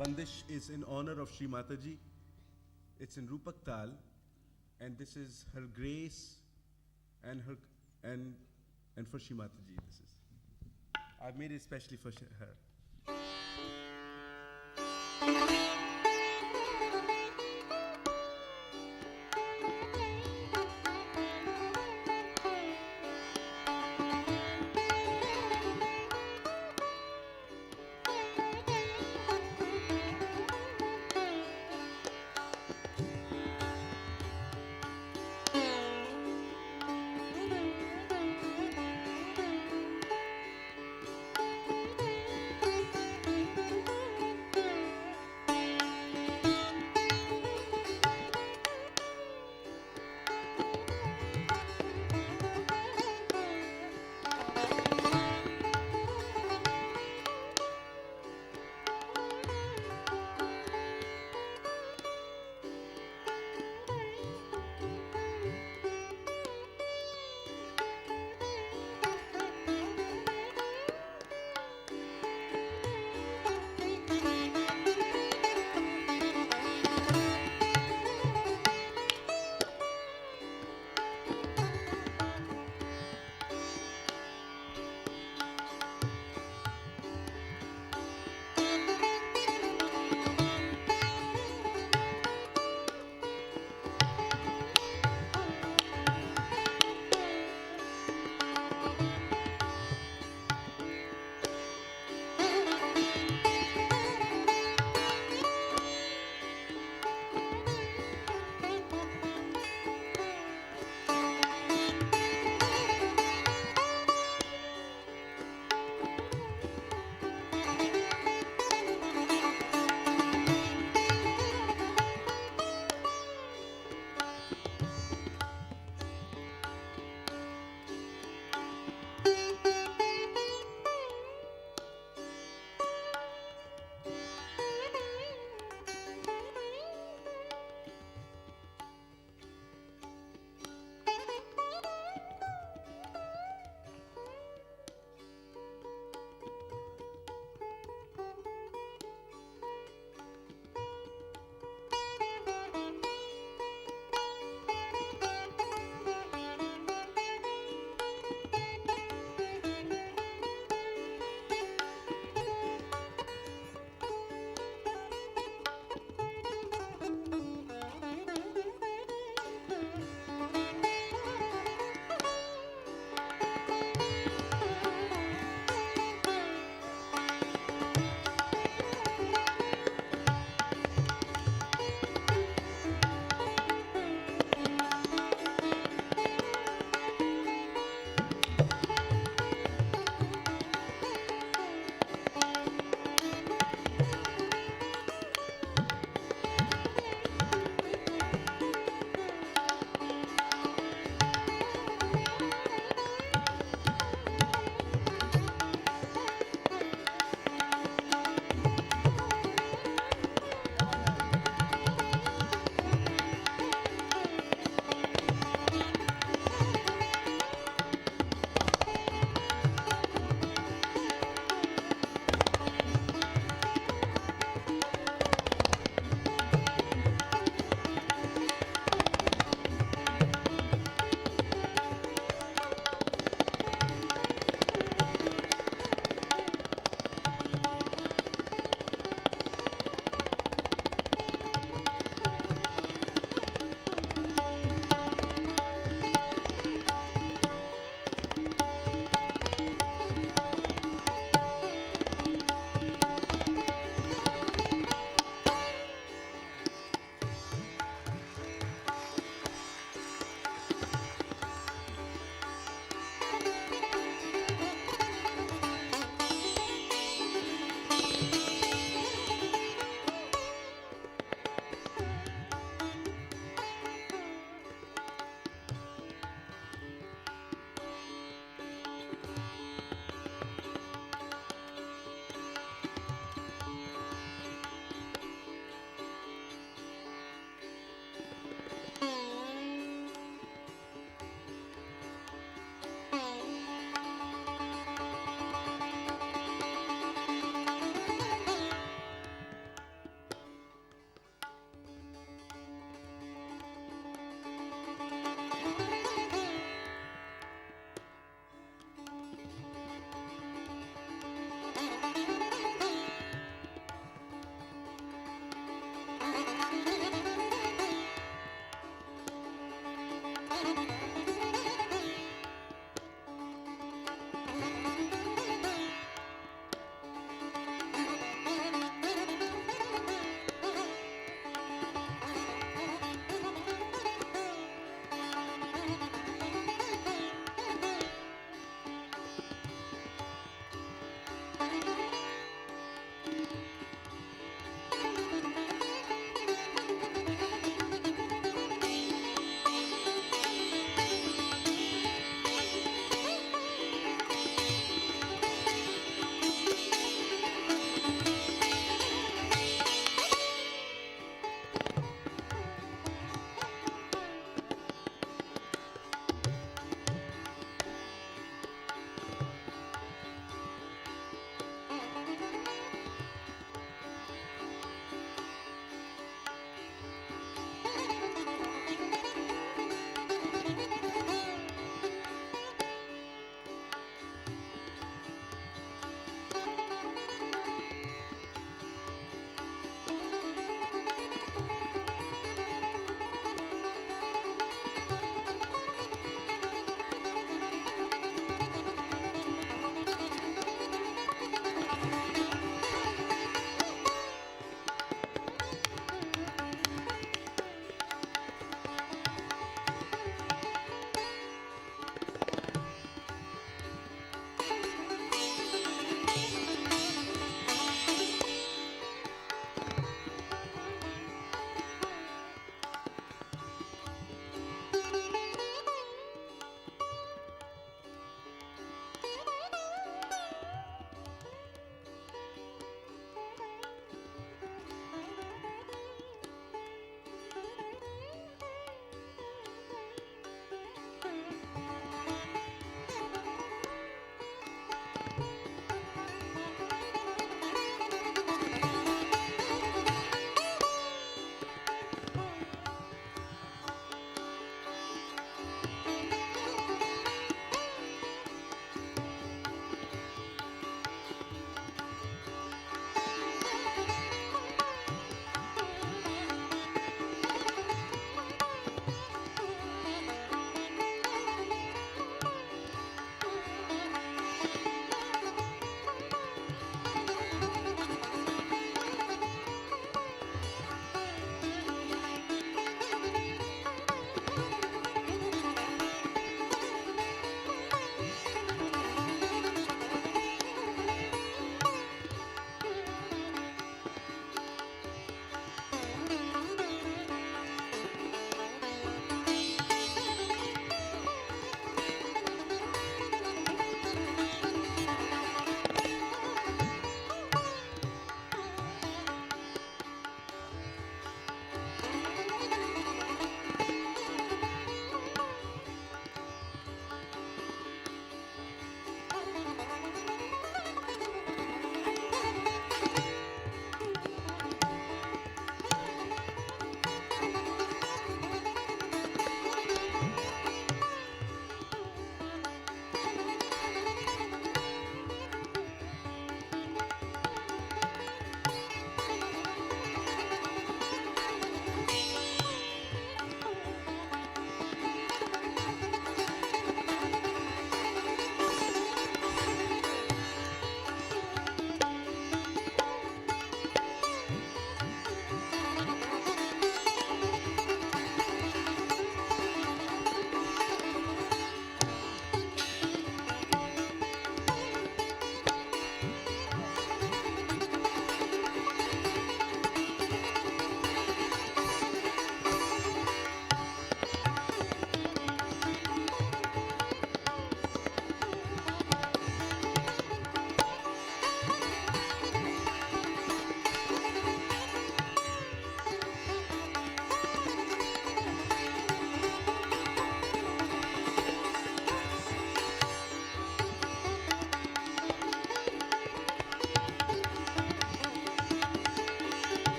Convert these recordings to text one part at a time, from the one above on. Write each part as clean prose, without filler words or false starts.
Bandish is in honor of Shree Mataji. It's in Rupak Tal, and this is her grace and her and for Shree Mataji. This is. I've made it especially for her.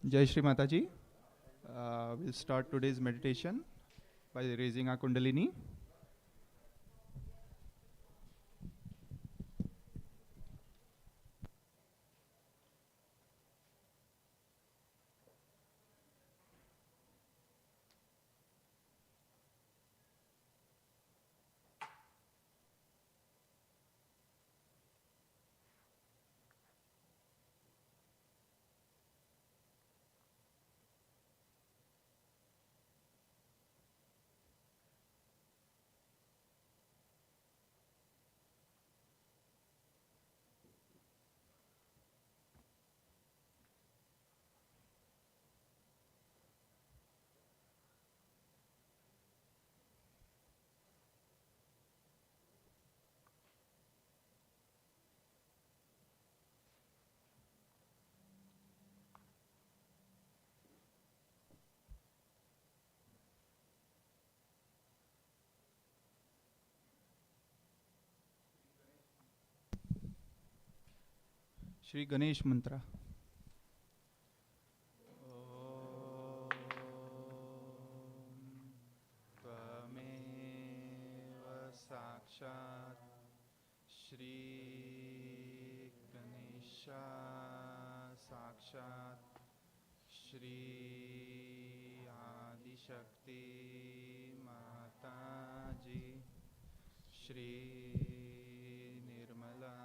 Jai Shree Mataji. We'll start today's meditation by raising our Kundalini. Shri Ganesh Mantra. Tvameva Sakshat Shri Ganesha Sakshat Shri Adi Shakti Mataji Shri Nirmala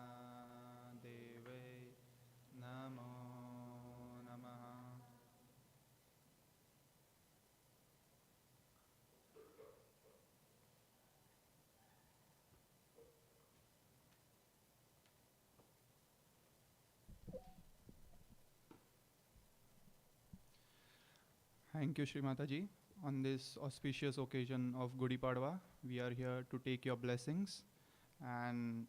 Deve Namo Namaha. Thank you, Shree Mataji. On this auspicious occasion of Gudi Padwa, we are here to take your blessings and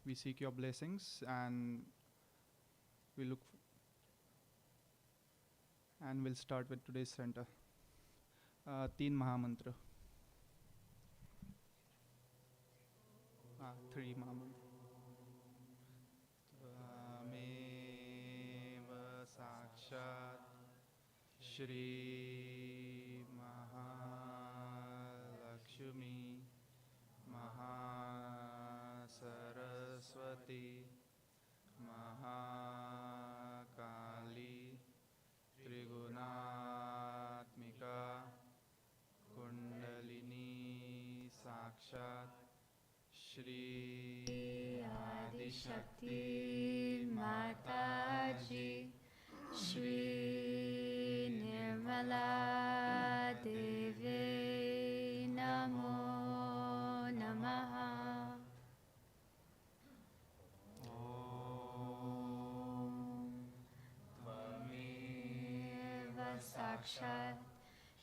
we seek your blessings and we look and we'll start with today's center. Teen Mahamantra. Three Mahamantra. Tvameva Sakshat Shri Mahalakshmi Mahasaraswati Mahakali Trigunatmika Kundalini Sakshat Shri Adi Shakti Mataji Shri Nirmala Devi Namo Namaha. Om Tvameva Sakshat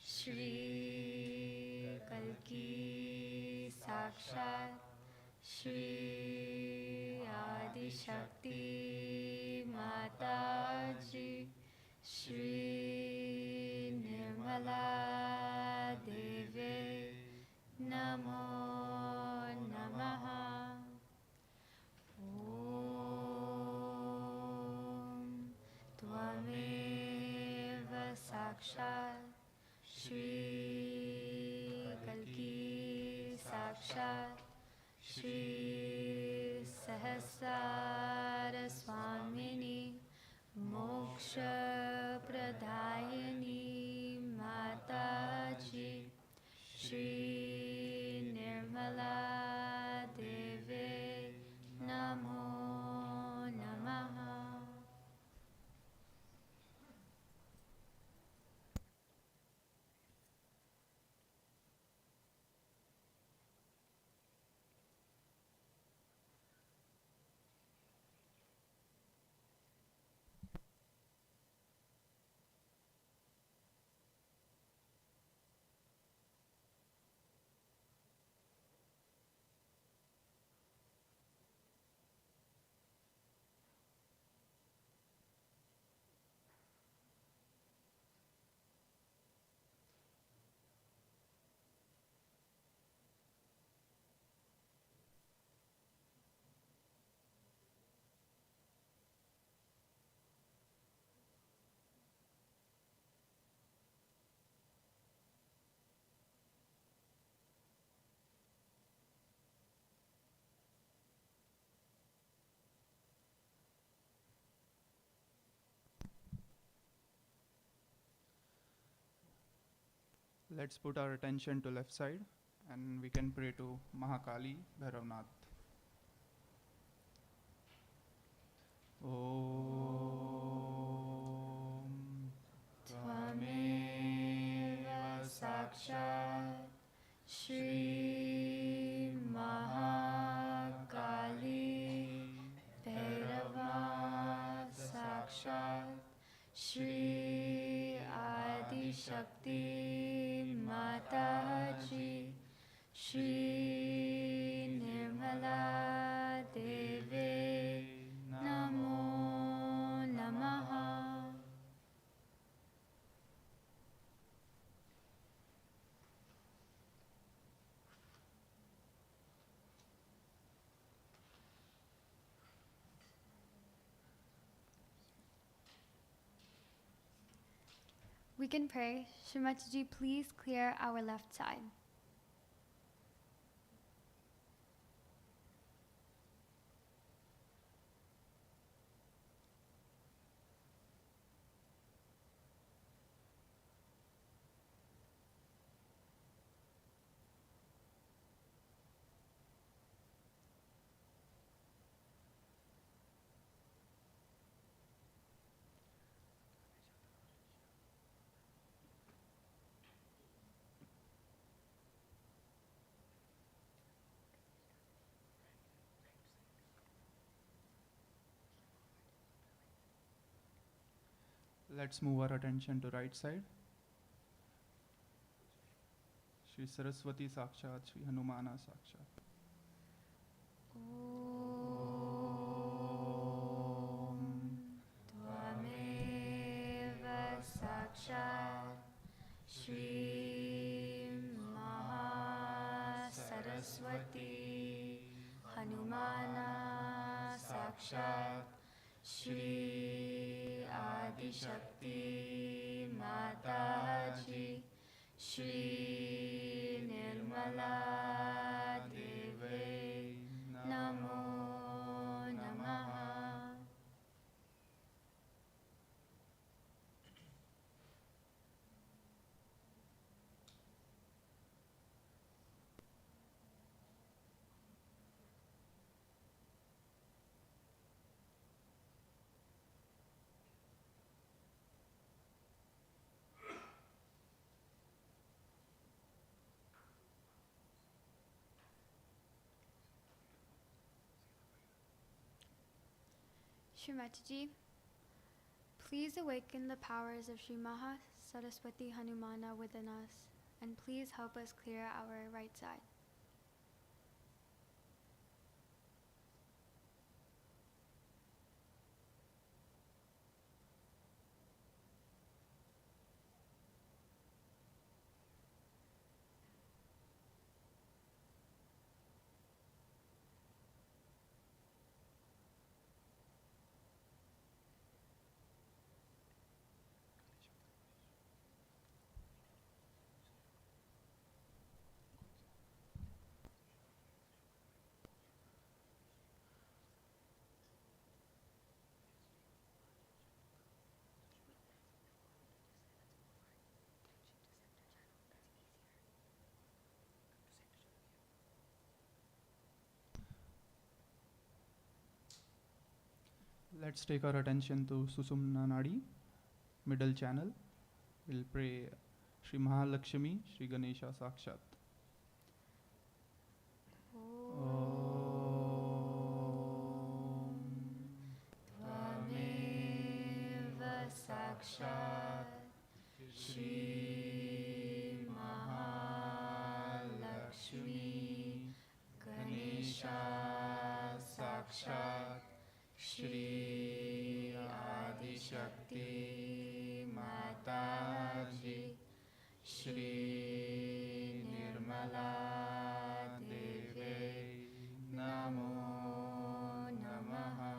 Shri Kalki Sakshat Shri Adi Shakti Mataji Shri Nirmala Devi Namo Namaha. Om Tvameva Sakshat Shri Kalki Sakshat Shri Sahasrara Swamini Moksha Pradayani Mataji Shri Nirmala Devi Namo Namaha. Let's put our attention to left side and we can pray to Mahakali Bhairavnath. Om Tvameva Sakshat Shri Mahakali Bhairavnath Sakshat Shri Adi Shakti Mataji Shri Nirmala Deve Namo Namaha. We can pray. Shree Mataji, please clear our left side. Let's move our attention to right side. Shri Saraswati Sakshat, Shri Hanumana Sakshat. Om Tvameva Sakshat Shri Mahasaraswati Hanumana Sakshat Shri Adi Shakti Mataji Shri Nirmala Deve Namo Namaha. Shree Mataji, please awaken the powers of Shri Maha Saraswati Hanumana within us, and please help us clear our right side. Let's take our attention to Susumna Nadi, middle channel. We'll pray Shri Mahalakshmi, Shri Ganesha Sakshat. Om Tvameva Sakshat Shri Mahalakshmi Ganesha Sakshat Shri Adi Shakti Mataji Shri Nirmala Deve Namo Namaha.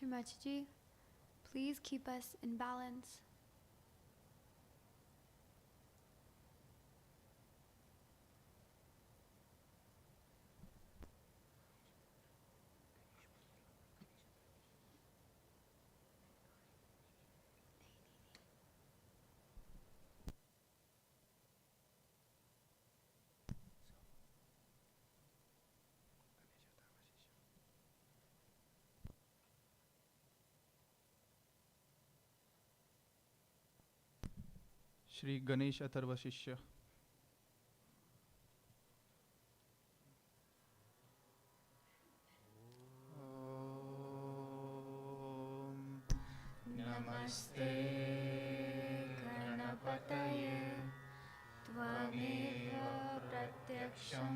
Shree Mataji, please keep us in balance. Shri Ganesh Atharva शिष्य. नमस्ते गणपतये त्वमेव प्रत्यक्षं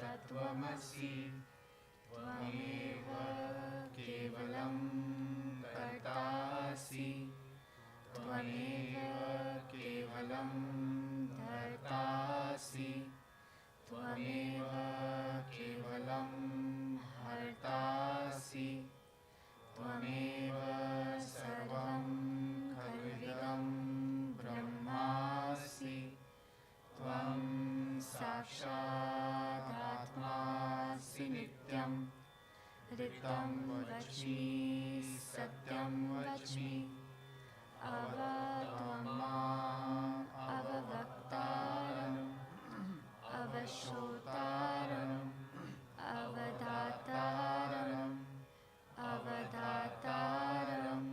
तत्त्वमसि त्वमेव केवलं कर्तासि त्वमेव केवलं धर्तासि त्वमेव केवलं हर्तासि त्वमेव सर्वं खल्विदं ब्रह्मासि त्वं साक्षादात्मासि नित्यं ऋतं वच्मि सत्यं वच्मि त्वं माम् अववक्तारम् अवश्रोतारम् अवधातारम् अवधातारम्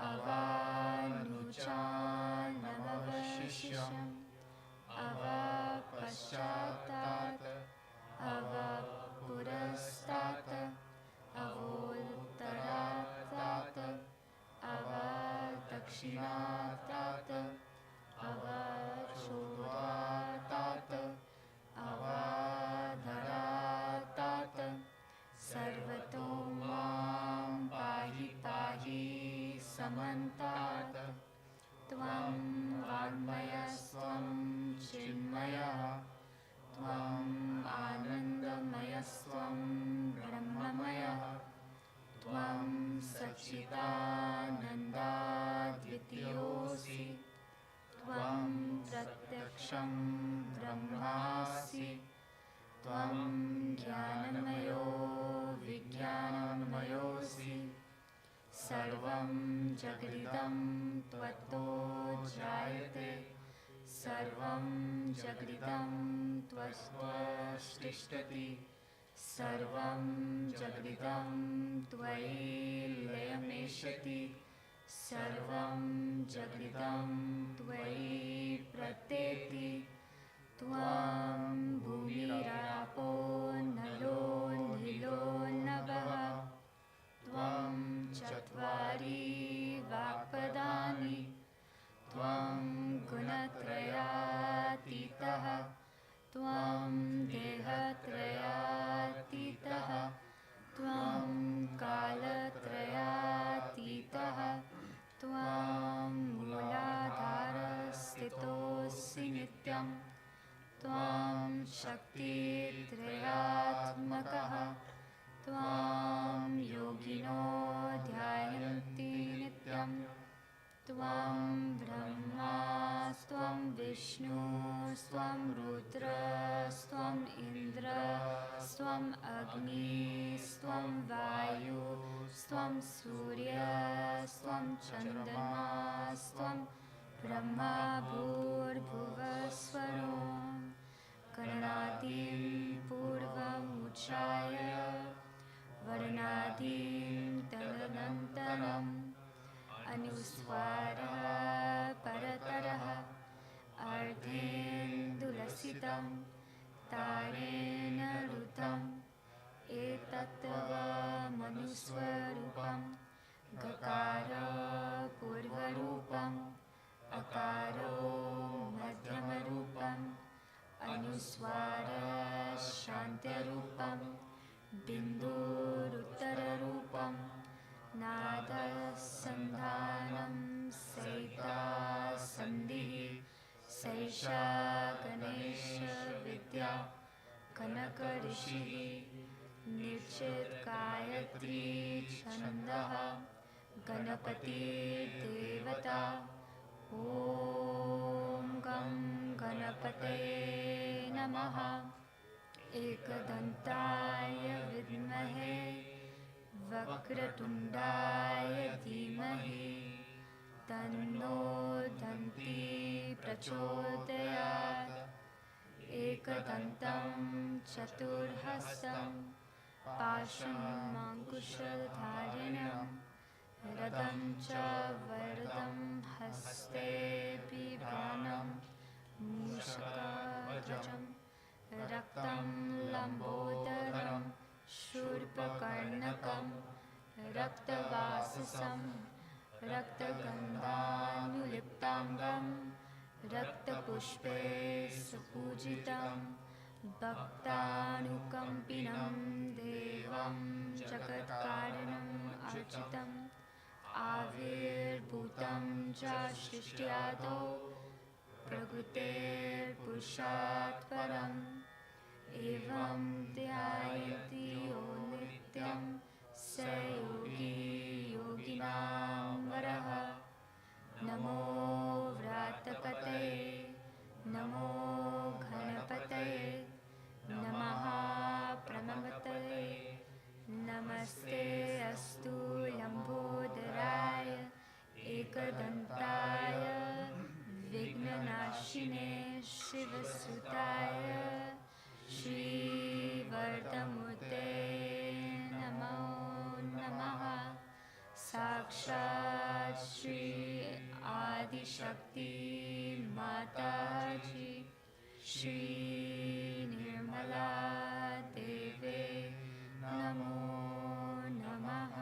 अवानुचानवशिष्यम् अवपश्चात्तात् अवपुरस्तात् अवोत्तरात्तात् अवदक्षिणात्तात् अवचोत्तात् अवधरात्तात् सर्वतो मां पाहि पाहि समन्तात् त्वं वाङ्मयस्त्वं चिन्मयः त्वम् आनन्दमयस्त्वं ब्रह्ममयः त्वं सच्चिदानन्दाद्वितीयोऽसि त्वं प्रत्यक्षं ब्रह्मासि त्वं ज्ञानमयो विज्ञानमयोऽसि सर्वं जगदिदं त्वत्तो जायते सर्वं जगदिदं त्वत्तिष्ठति सर्वं जगदिदं त्वयि लयमेष्यति सर्वं जगदिदं त्वयि प्रत्येति त्वं भूमिरापो नलो नीलो नभः त्वं चत्वारि वाक्पदानि त्वं गुणत्रयातीतः त्वं देहत्रयातीतः त्वं कालत्रयातीतः त्वं मूलाधारस्थितोऽसि नित्यं त्वं शक्तित्रयात्मकः त्वं योगिनो ध्यायन्ति नित्यं त्वं ब्रह्मास्त्वं विष्णुस्त्वं रुद्रस्त्वम् इन्द्रस्त्वम् अग्निस्त्वं वायुस्त्वं सूर्यस्त्वं चन्द्रमास्त्वं ब्रह्मा भूर्भुवस्वरो गणनादिं पूर्वमुच्चाय वर्णादिं तदनन्तरम् अनुस्वारः परतरः अर्धेन्दुलसितं तारेण ऋतम् एतत्त्वमनुस्वरूपं गकार पूर्वरूपम् अकारो मध्यमरूपम् अनुस्वारः शान्त्यरूपं बिन्दुरुत्तररूपं नादसन्धानं सैता सन्धिः सैषा गणेशविद्या कनकऋषिः निर्चित् गायत्री छन्दः गणपतिर्देवता ॐ गं गणपतये नमः एकदन्ताय विद्महे वक्रतुण्डाय धीमहि तन्नो दन्ती प्रचोदयात् एकदन्तं चतुर्हस्तं पाशमङ्कुशधारिणं रदं च वरदं हस्ते बिभ्राणं मूषकध्वजं रक्तं लम्बोदरं शूर्पकर्णकं रक्तवाससं रक्तगन्धानुलिप्ताङ्गं रक्तपुष्पे सुपूजितं भक्तानुकम्पिनं देवं जगत्कारणम् अर्चितम् आविर्भूतं च सृष्ट्यादौ प्रकृतेर्पुरुषात् परम् एवं ध्यायति यो नित्यं स योगी योगिनां वरः नमो व्रातपतये नमो गणपतये नमः प्रणमतये नमस्ते अस्तु लम्बोदराय एकदन्ताय विघ्ननाशिने शिवसुताय श्रीवरदमूर्ते नमो नमः साक्षात् श्री आदिशक्ति माताजी श्री निर्मला देवे नमो नमः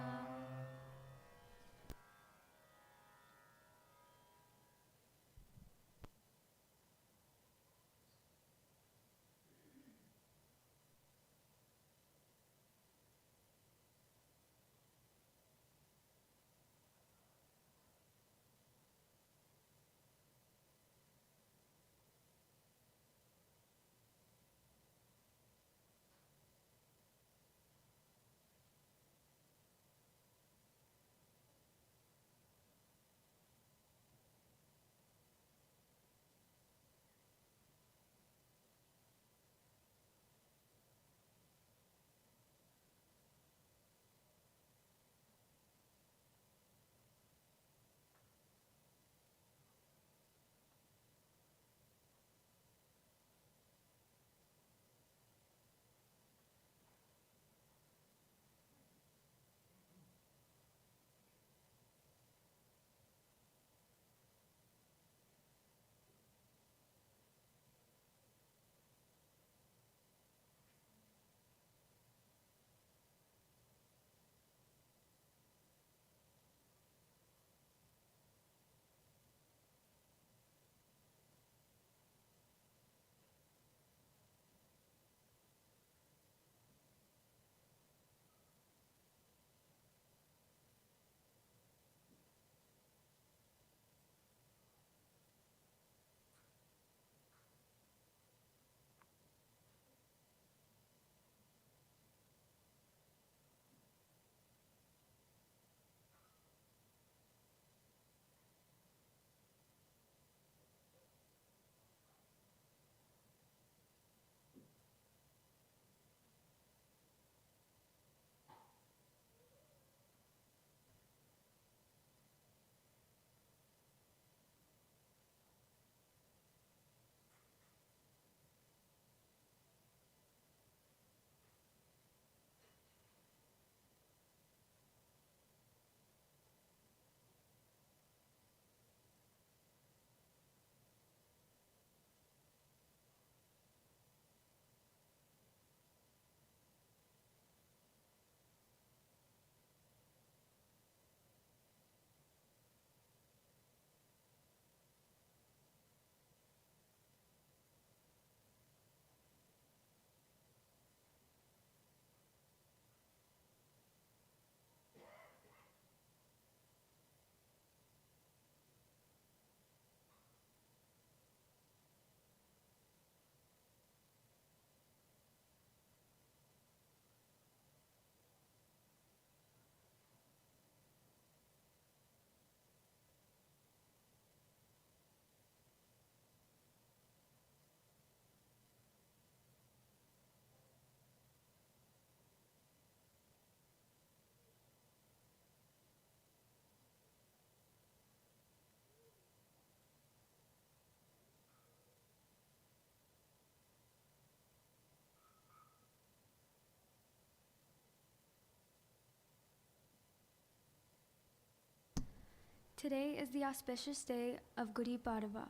Today is the auspicious day of Gudi Padava.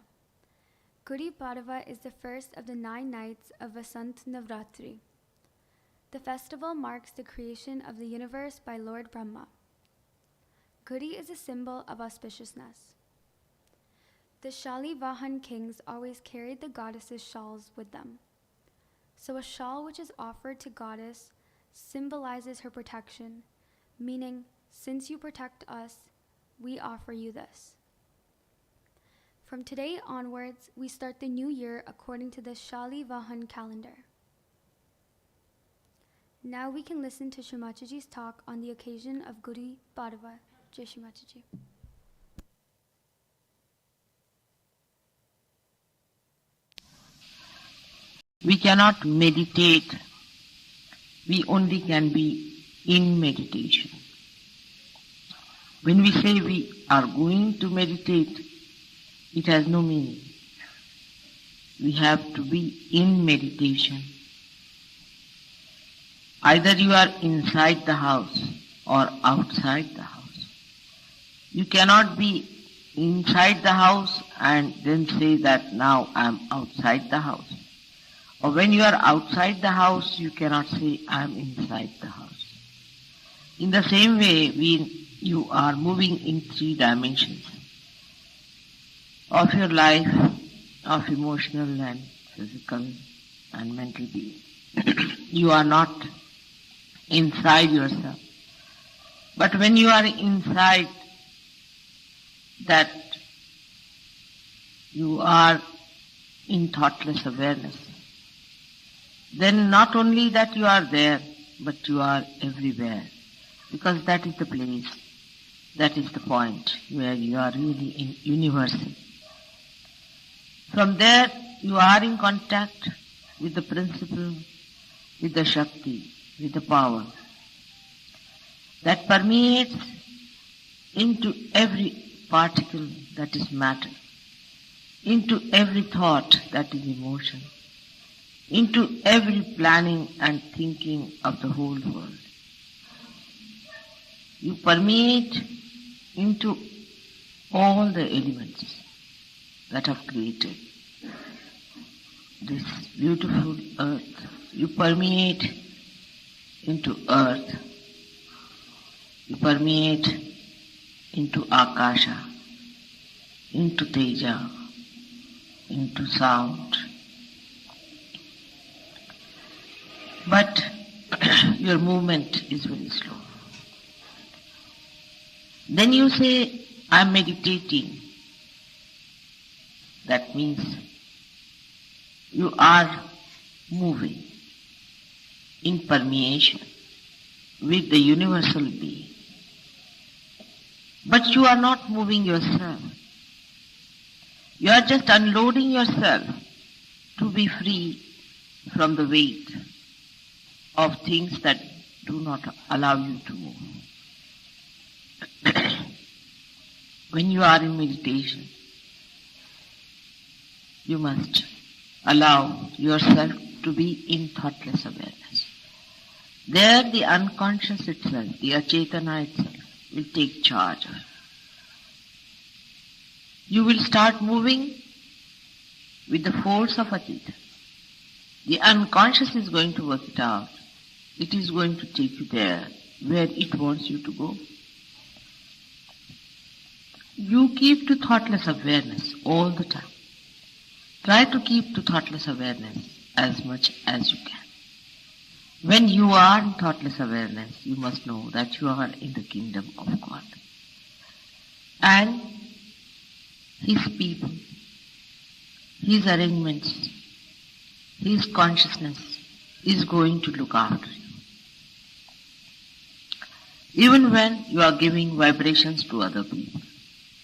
Gudi Padava is the first of the 9 nights of Vasant Navratri. The festival marks the creation of the universe by Lord Brahma. Gudi is a symbol of auspiciousness. The Shalivahan kings always carried the goddess's shawls with them. So a shawl which is offered to goddess symbolizes her protection, meaning, since you protect us, we offer you this. From today onwards, we start the new year according to the Shalivahan calendar. Now we can listen to Shree Mataji's talk on the occasion of Gudi Padava. Jai Shree Mataji. We cannot meditate. We only can be in meditation. When we say we are going to meditate, it has no meaning. We have to be in meditation. Either you are inside the house or outside the house. You cannot be inside the house and then say that now I am outside the house. Or when you are outside the house, you cannot say I am inside the house. In the same way, you are moving in 3 dimensions of your life, of emotional and physical and mental being. You are not inside yourself. But when you are inside that, you are in thoughtless awareness. Then not only that you are there, but you are everywhere. Because that is the place, that is the point where you are really in universal. From there, you are in contact with the principle, with the Shakti, with the power that permeates into every particle that is matter, into every thought that is emotion, into every planning and thinking of the whole world. You permeate into all the elements that have created this beautiful earth. You permeate into earth. You permeate into Akasha, into Teja, into sound. But your movement is very slow. Then you say, I am meditating. That means you are moving in permeation with the universal being. But you are not moving yourself. You are just unloading yourself to be free from the weight of things that do not allow you to move. When you are in meditation, you must allow yourself to be in thoughtless awareness. There the unconscious itself, the achetana itself, will take charge. You will start moving with the force of Acheta. The unconscious is going to work it out. It is going to take you there where it wants you to go. You keep to thoughtless awareness all the time. Try to keep to thoughtless awareness as much as you can. When you are in thoughtless awareness, you must know that you are in the kingdom of God. And His people, His arrangements, His consciousness is going to look after you. Even when you are giving vibrations to other people,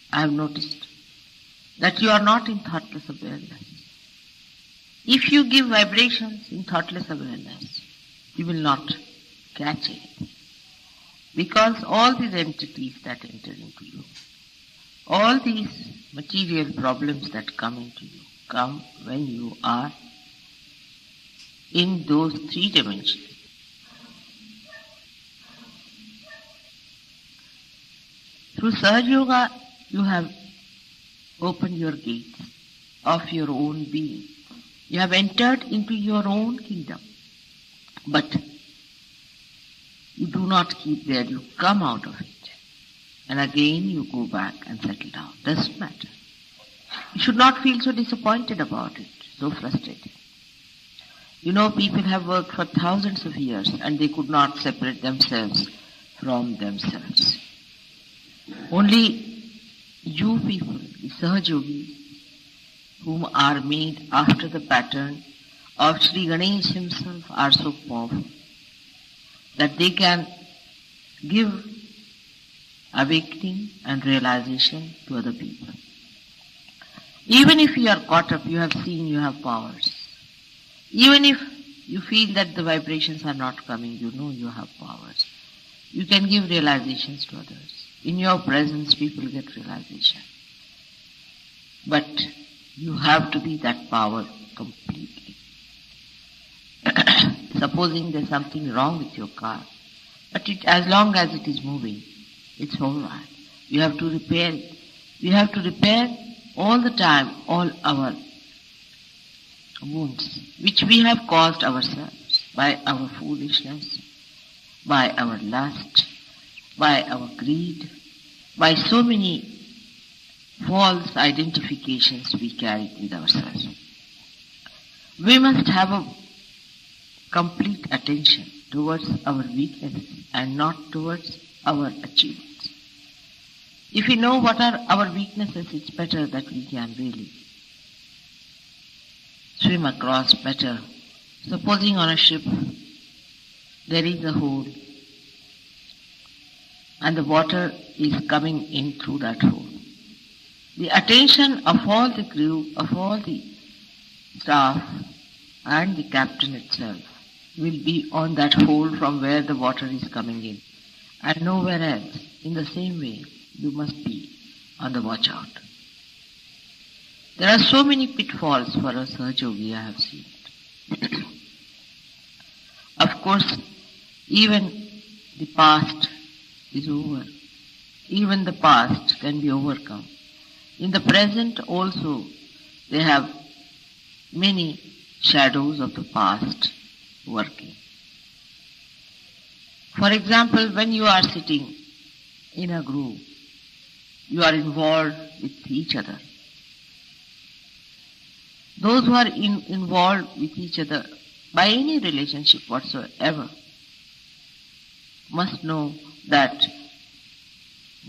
I have noticed that you are not in thoughtless awareness. If you give vibrations in thoughtless awareness, you will not catch it. Because all these entities that enter into you, all these material problems that come into you, come when you are in those 3 dimensions. Through Sahaja Yoga, you have opened your gates of your own being. You have entered into your own kingdom. But you do not keep there, you come out of it. And again you go back and settle down. Doesn't matter. You should not feel so disappointed about it, so frustrated. You know, people have worked for thousands of years and they could not separate themselves from themselves. Only you people, the Sahajogis, whom are made after the pattern of Sri Ganesh himself, are so powerful that they can give awakening and realization to other people. Even if you are caught up, you have seen you have powers. Even if you feel that the vibrations are not coming, you know you have powers. You can give realizations to others. In your presence, people get realization. But you have to be that power completely. Supposing there's something wrong with your car, but as long as it is moving, it's all right. You have to repair it. We have to repair all the time all our wounds, which we have caused ourselves by our foolishness, by our lust, by our greed, by so many false identifications we carry with ourselves. We must have a complete attention towards our weaknesses and not towards our achievements. If we know what are our weaknesses, it's better that we can really swim across better. Supposing on a ship there is a hole and the water is coming in through that hole. The attention of all the crew, of all the staff and the captain itself will be on that hole from where the water is coming in and nowhere else. In the same way, you must be on the watch out. There are so many pitfalls for a Sahajogi, I have seen. Of course, even the past is over. Even the past can be overcome. In the present also, they have many shadows of the past working. For example, when you are sitting in a group, you are involved with each other. Those who are involved with each other by any relationship whatsoever must know that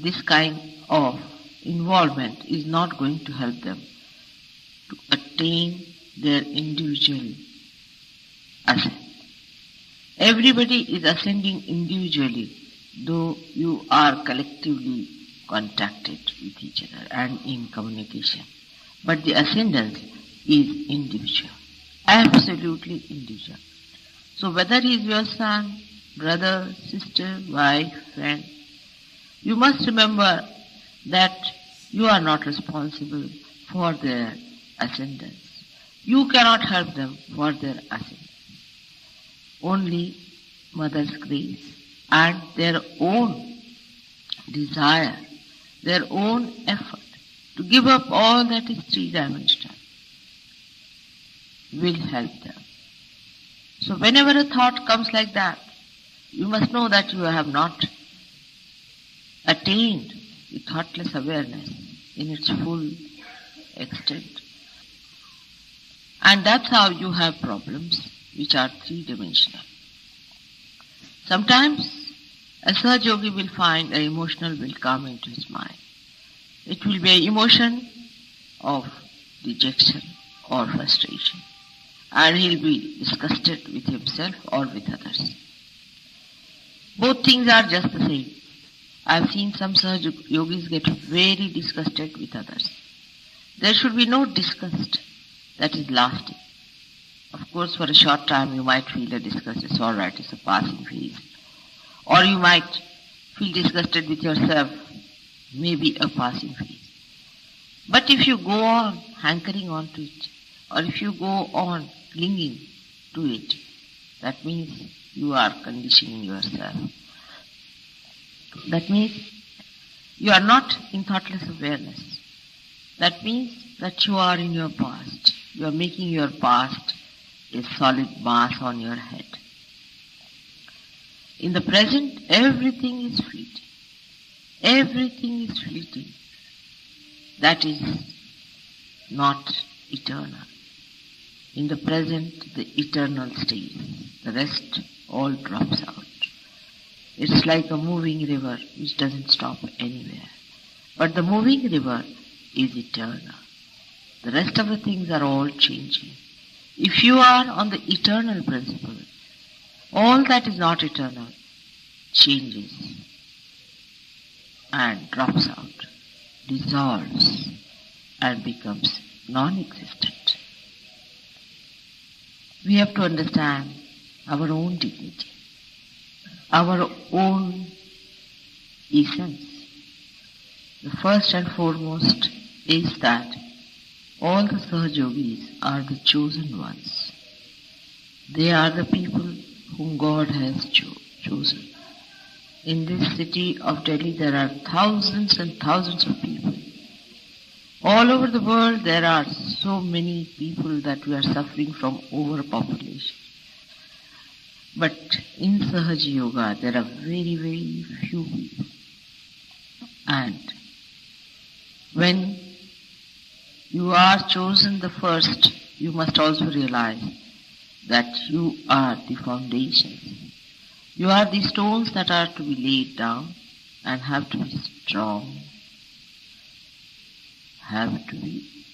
this kind of involvement is not going to help them to attain their individual ascent. Everybody is ascending individually, though you are collectively contacted with each other and in communication. But the ascendance is individual, absolutely individual. So whether he is your son, brother, sister, wife, friend, you must remember that you are not responsible for their ascendance. You cannot help them for their ascendance. Only Mother's grace and their own desire, their own effort to give up all that is three-dimensional will help them. So whenever a thought comes like that, you must know that you have not attained the thoughtless awareness in its full extent. And that's how you have problems which are three-dimensional. Sometimes a Sahajogi will find an emotional will come into his mind. It will be an emotion of dejection or frustration, and he'll be disgusted with himself or with others. Both things are just the same. I've seen some Sahajogis get very disgusted with others. There should be no disgust that is lasting. Of course, for a short time you might feel a disgust, it's all right, it's a passing phase. Or you might feel disgusted with yourself, maybe a passing phase. But if you go on hankering on to it, or if you go on clinging to it, that means you are conditioning yourself. That means You are not in thoughtless awareness. That means that you are in your past. You are making your past a solid mass on your head. In the present, everything is fleeting. Everything is fleeting. That is not eternal. In the present, the eternal stays. The rest all drops out. It's like a moving river which doesn't stop anywhere. But the moving river is eternal. The rest of the things are all changing. If you are on the eternal principle, all that is not eternal changes and drops out, dissolves and becomes non-existent. We have to understand our own dignity, our own essence. The first and foremost is that all the Sahajogis are the chosen ones. They are the people whom God has chosen. In this city of Delhi, there are thousands and thousands of people. All over the world, there are so many people that we are suffering from overpopulation. But in Sahaja Yoga, there are very, very few people. And when you are chosen the first, you must also realize that you are the foundation. You are the stones that are to be laid down and have to be strong, have to be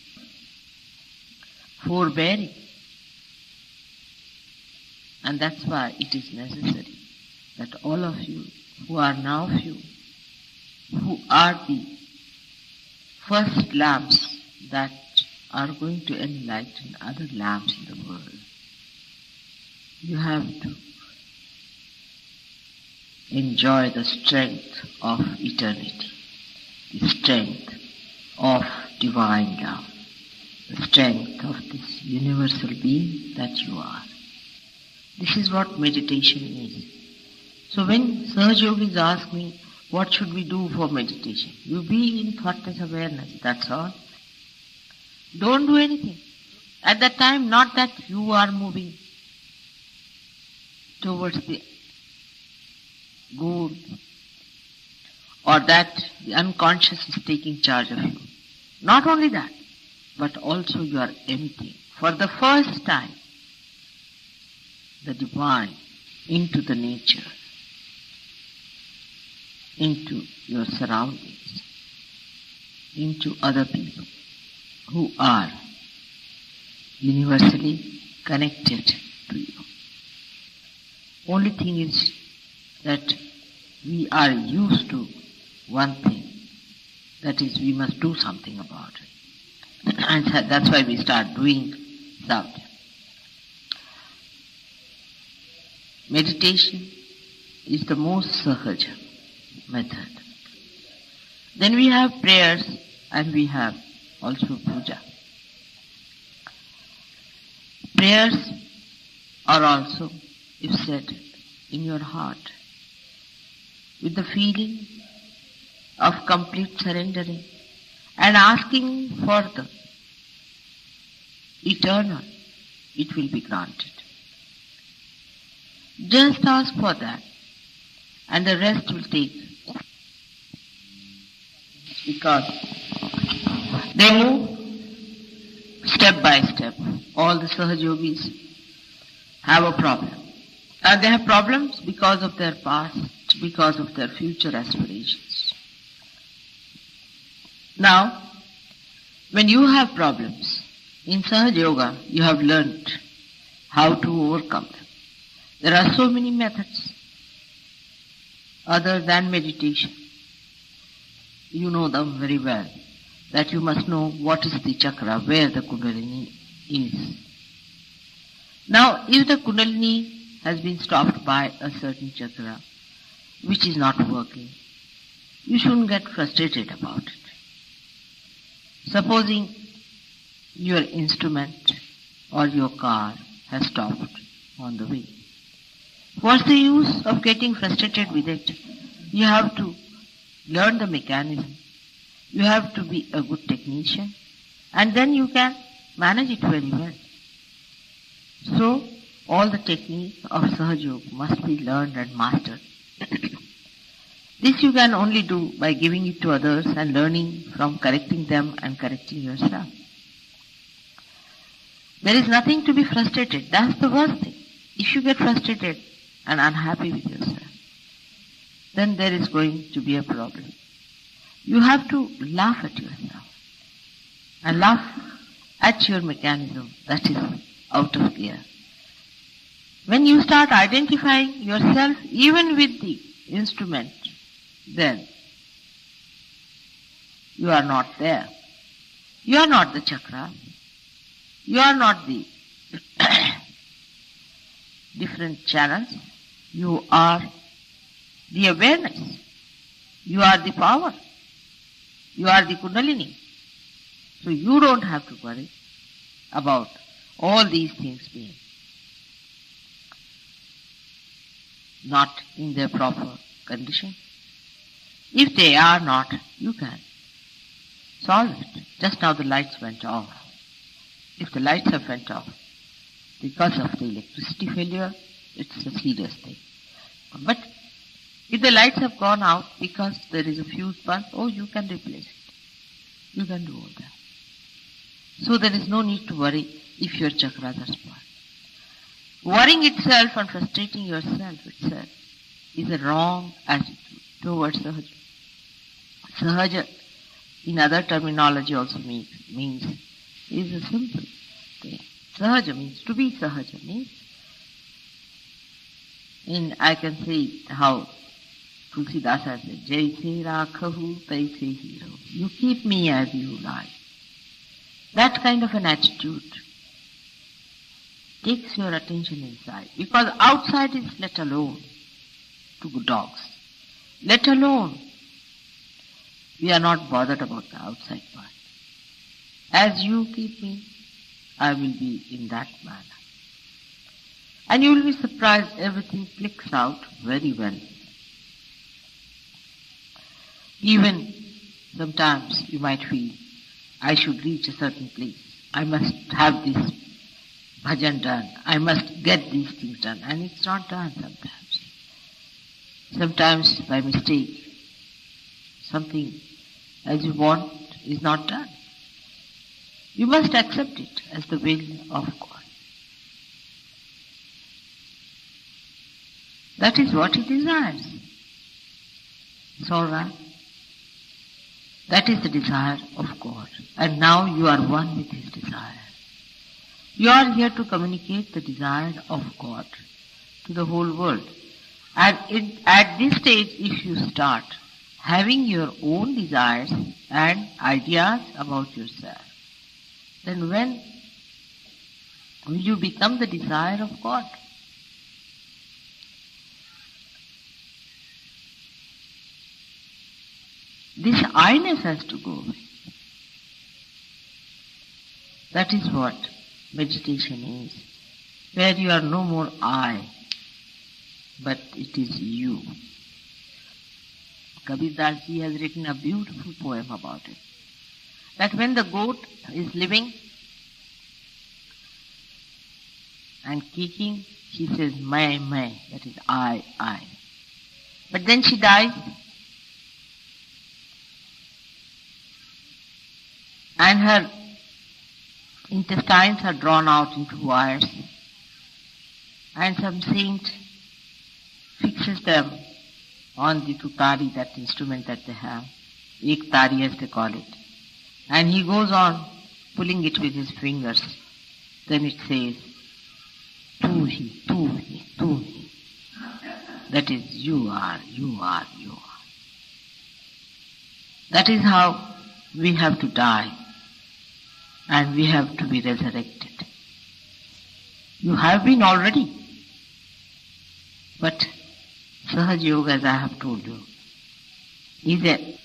forbearing. And that's why it is necessary that all of you who are now few, who are the first lamps that are going to enlighten other lamps in the world, you have to enjoy the strength of eternity, the strength of divine love, the strength of this universal being that you are. This is what meditation is. So when Sahaja Yogis ask me, what should we do for meditation? You be in thoughtless awareness, that's all. Don't do anything. At that time, not that you are moving towards the goal or that the unconscious is taking charge of you. Not only that, but also you are emptying. For the first time, the divine into the nature, into your surroundings, into other people who are universally connected to you. Only thing is that we are used to one thing, that is we must do something about it. And that's why we start doing something. Meditation is the most sahaja method. Then we have prayers and we have also puja. Prayers are also, if said, in your heart, with the feeling of complete surrendering and asking for the eternal, it will be granted. Just ask for that, and the rest will take. Because they move step by step. All the Sahaja Yogis have a problem. And they have problems because of their past, because of their future aspirations. Now, when you have problems, in Sahaja Yoga, you have learned how to overcome them. There are so many methods other than meditation. You know them very well, that you must know what is the chakra, where the Kundalini is. Now, if the Kundalini has been stopped by a certain chakra, which is not working, you shouldn't get frustrated about it. Supposing your instrument or your car has stopped on the way. What's the use of getting frustrated with it? You have to learn the mechanism. You have to be a good technician, and then you can manage it very well. So, all the techniques of Sahaja Yoga must be learned and mastered. This you can only do by giving it to others and learning from correcting them and correcting yourself. There is nothing to be frustrated. That's the worst thing. If you get frustrated and unhappy with yourself, then there is going to be a problem. You have to laugh at yourself and laugh at your mechanism that is out of gear. When you start identifying yourself even with the instrument, then you are not there. You are not the chakra. You are not the different channels. You are the awareness. You are the power. You are the Kundalini. So you don't have to worry about all these things being not in their proper condition. If they are not, you can solve it. Just now the lights went off. If the lights have went off because of the electricity failure, it's a serious thing. But if the lights have gone out because there is a fuse burst, you can replace it. You can do all that. So there is no need to worry if your chakras are spoiled. Worrying itself and frustrating yourself itself is a wrong attitude towards Sahaja. Sahaja, in other terminology also means is a simple thing. Sahaja means to be Sahaja means, I can say how Tulsidas has said, Jaise rakhahu taise hi rahu. You keep me as you like. That kind of an attitude takes your attention inside, because outside is let alone to dogs. Let alone. We are not bothered about the outside part. As you keep me, I will be in that manner. And you will be surprised everything clicks out very well. Even sometimes you might feel, I should reach a certain place. I must have this bhajan done. I must get these things done. And it's not done sometimes. Sometimes by mistake, something as you want is not done. You must accept it as the will of God. That is what He desires. It's all right. That is the desire of God. And now you are one with His desire. You are here to communicate the desire of God to the whole world. And at this stage, if you start having your own desires and ideas about yourself, then when will you become the desire of God? This I-ness has to go away. That is what meditation is, where you are no more I, but it is you. Kabir Das Ji has written a beautiful poem about it. That when the goat is living and kicking, she says, "Mai, mai," that is I. But then she dies, and her intestines are drawn out into wires, and some saint fixes them on the tutari, that instrument that they have, ek tari as they call it. And he goes on pulling it with his fingers. Then it says, tu hi. That is, you are. That is how we have to die. And we have to be resurrected. You have been already. But Sahaja Yoga, as I have told you, is a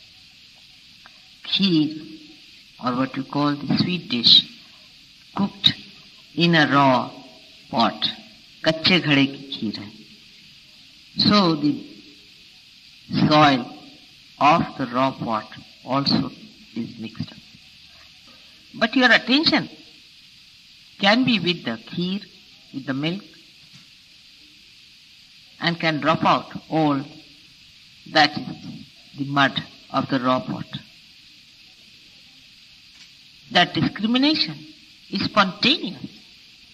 kheer, or what you call the sweet dish, cooked in a raw pot. Kache ghade ki kheer hai. So the soil of the raw pot also is mixed up. But your attention can be with the kheer, with the milk, and can drop out all that is the mud of the raw pot. That discrimination is spontaneous.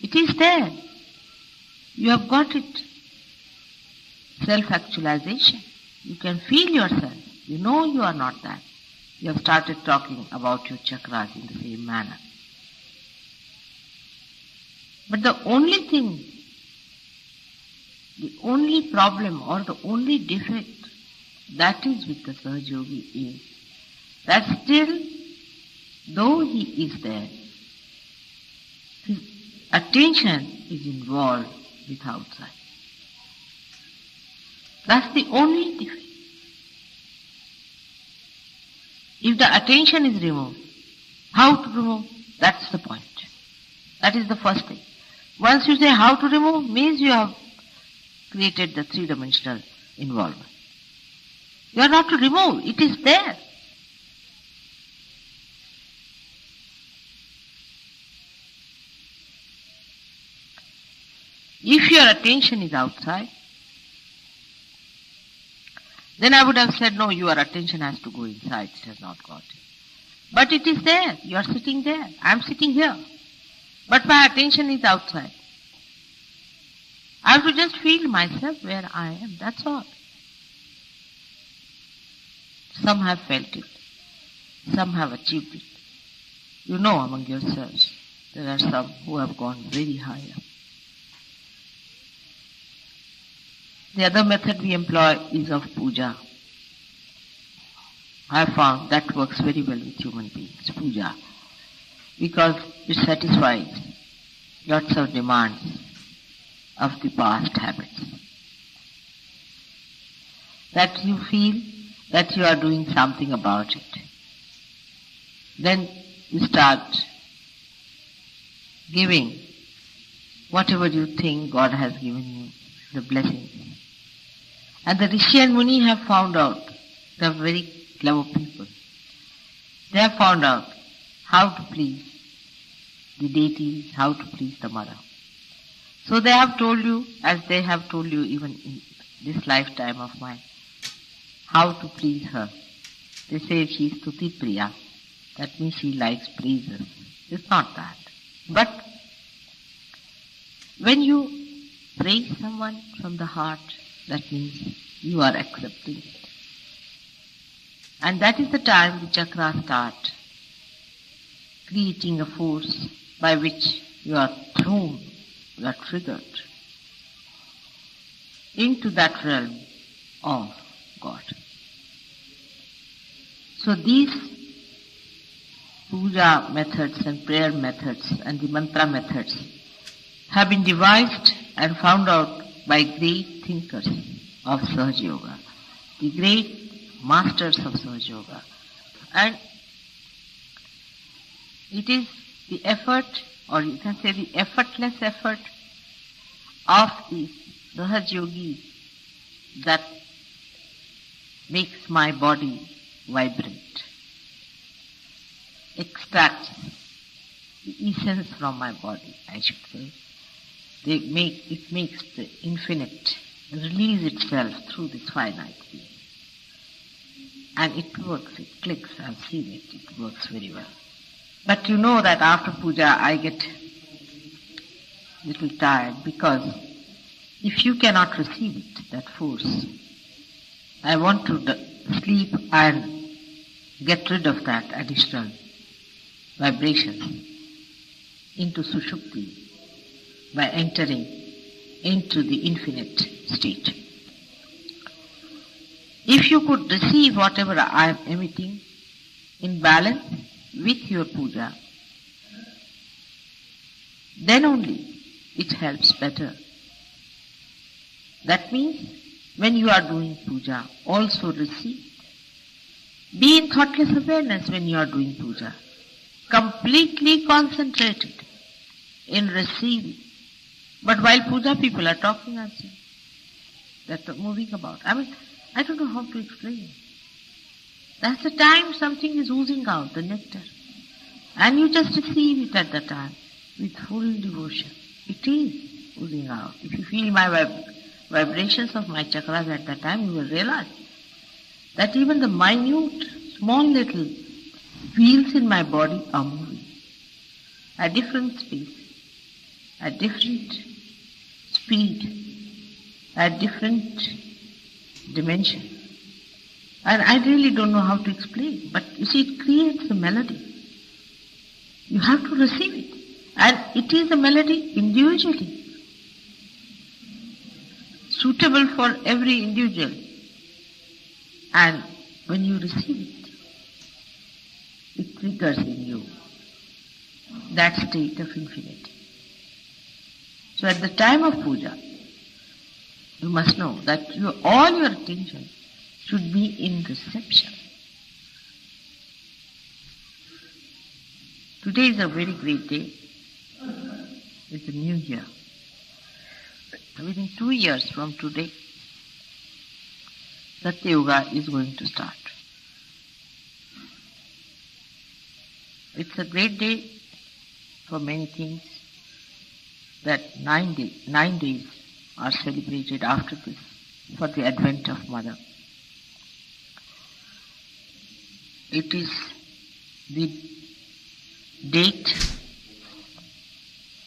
It is there. You have got it. Self-actualization. You can feel yourself. You know you are not that. You have started talking about your chakras in the same manner. But the only thing, the only problem or the only defect that is with the Sahajogi is that still, though he is there, his attention is involved with outside. That's the only defect. If the attention is removed, how to remove? That's the point. That is the first thing. Once you say how to remove, means you have created the three-dimensional involvement. You are not to remove, it is there. If your attention is outside, then I would have said, no, your attention has to go inside, it has not got it. But it is there, you are sitting there, I am sitting here. But my attention is outside. I have to just feel myself where I am, that's all. Some have felt it, some have achieved it. You know among yourselves, there are some who have gone very high up. The other method we employ is of puja. I have found that works very well with human beings, puja, because it satisfies lots of demands of the past habits. That you feel that you are doing something about it. Then you start giving whatever you think God has given you, the blessings. And the Rishi and Muni have found out, they are very clever people. They have found out how to please the deities, how to please the mother. So they have told you, as they have told you even in this lifetime of mine, how to please her. They say she is Stuti Priya, that means she likes praises. It's not that. But when you praise someone from the heart, that means you are accepting it. And that is the time the chakras start creating a force by which you are thrown, you are triggered into that realm of God. So these puja methods and prayer methods and the mantra methods have been devised and found out by great thinkers of Sahaja Yoga, the great masters of Sahaja Yoga. And it is the effort, or you can say the effortless effort of the Sahaja Yogi that makes my body vibrate, extracts the essence from my body, I should say. It makes the infinite release itself through this finite being. And it works, it clicks, I've seen it, it works very well. But you know that after puja I get a little tired, because if you cannot receive it, that force, I want to sleep and get rid of that additional vibration into sushupti by entering into the infinite state. If you could receive whatever I am emitting in balance with your puja, then only it helps better. That means when you are doing puja, also receive. Be in thoughtless awareness when you are doing puja. Completely concentrated in receiving. But while puja, people are talking and saying, they're moving about. I mean, I don't know how to explain. That's the time something is oozing out, the nectar. And you just receive it at the time with full devotion. It is oozing out. If you feel my vibrations of my chakras at that time, you will realize that even the minute, small little wheels in my body are moving at different speeds, at different speed, at different dimension. And I really don't know how to explain, but you see, it creates a melody. You have to receive it. And it is a melody individually, suitable for every individual. And when you receive it, it triggers in you that state of infinity. So at the time of puja, you must know that all your attention should be in reception. Today is a very great day. It's a new year. Within 2 years from today, Satya Yoga is going to start. It's a great day for many things, that 9 days are celebrated after this for the advent of Mother. It is the date,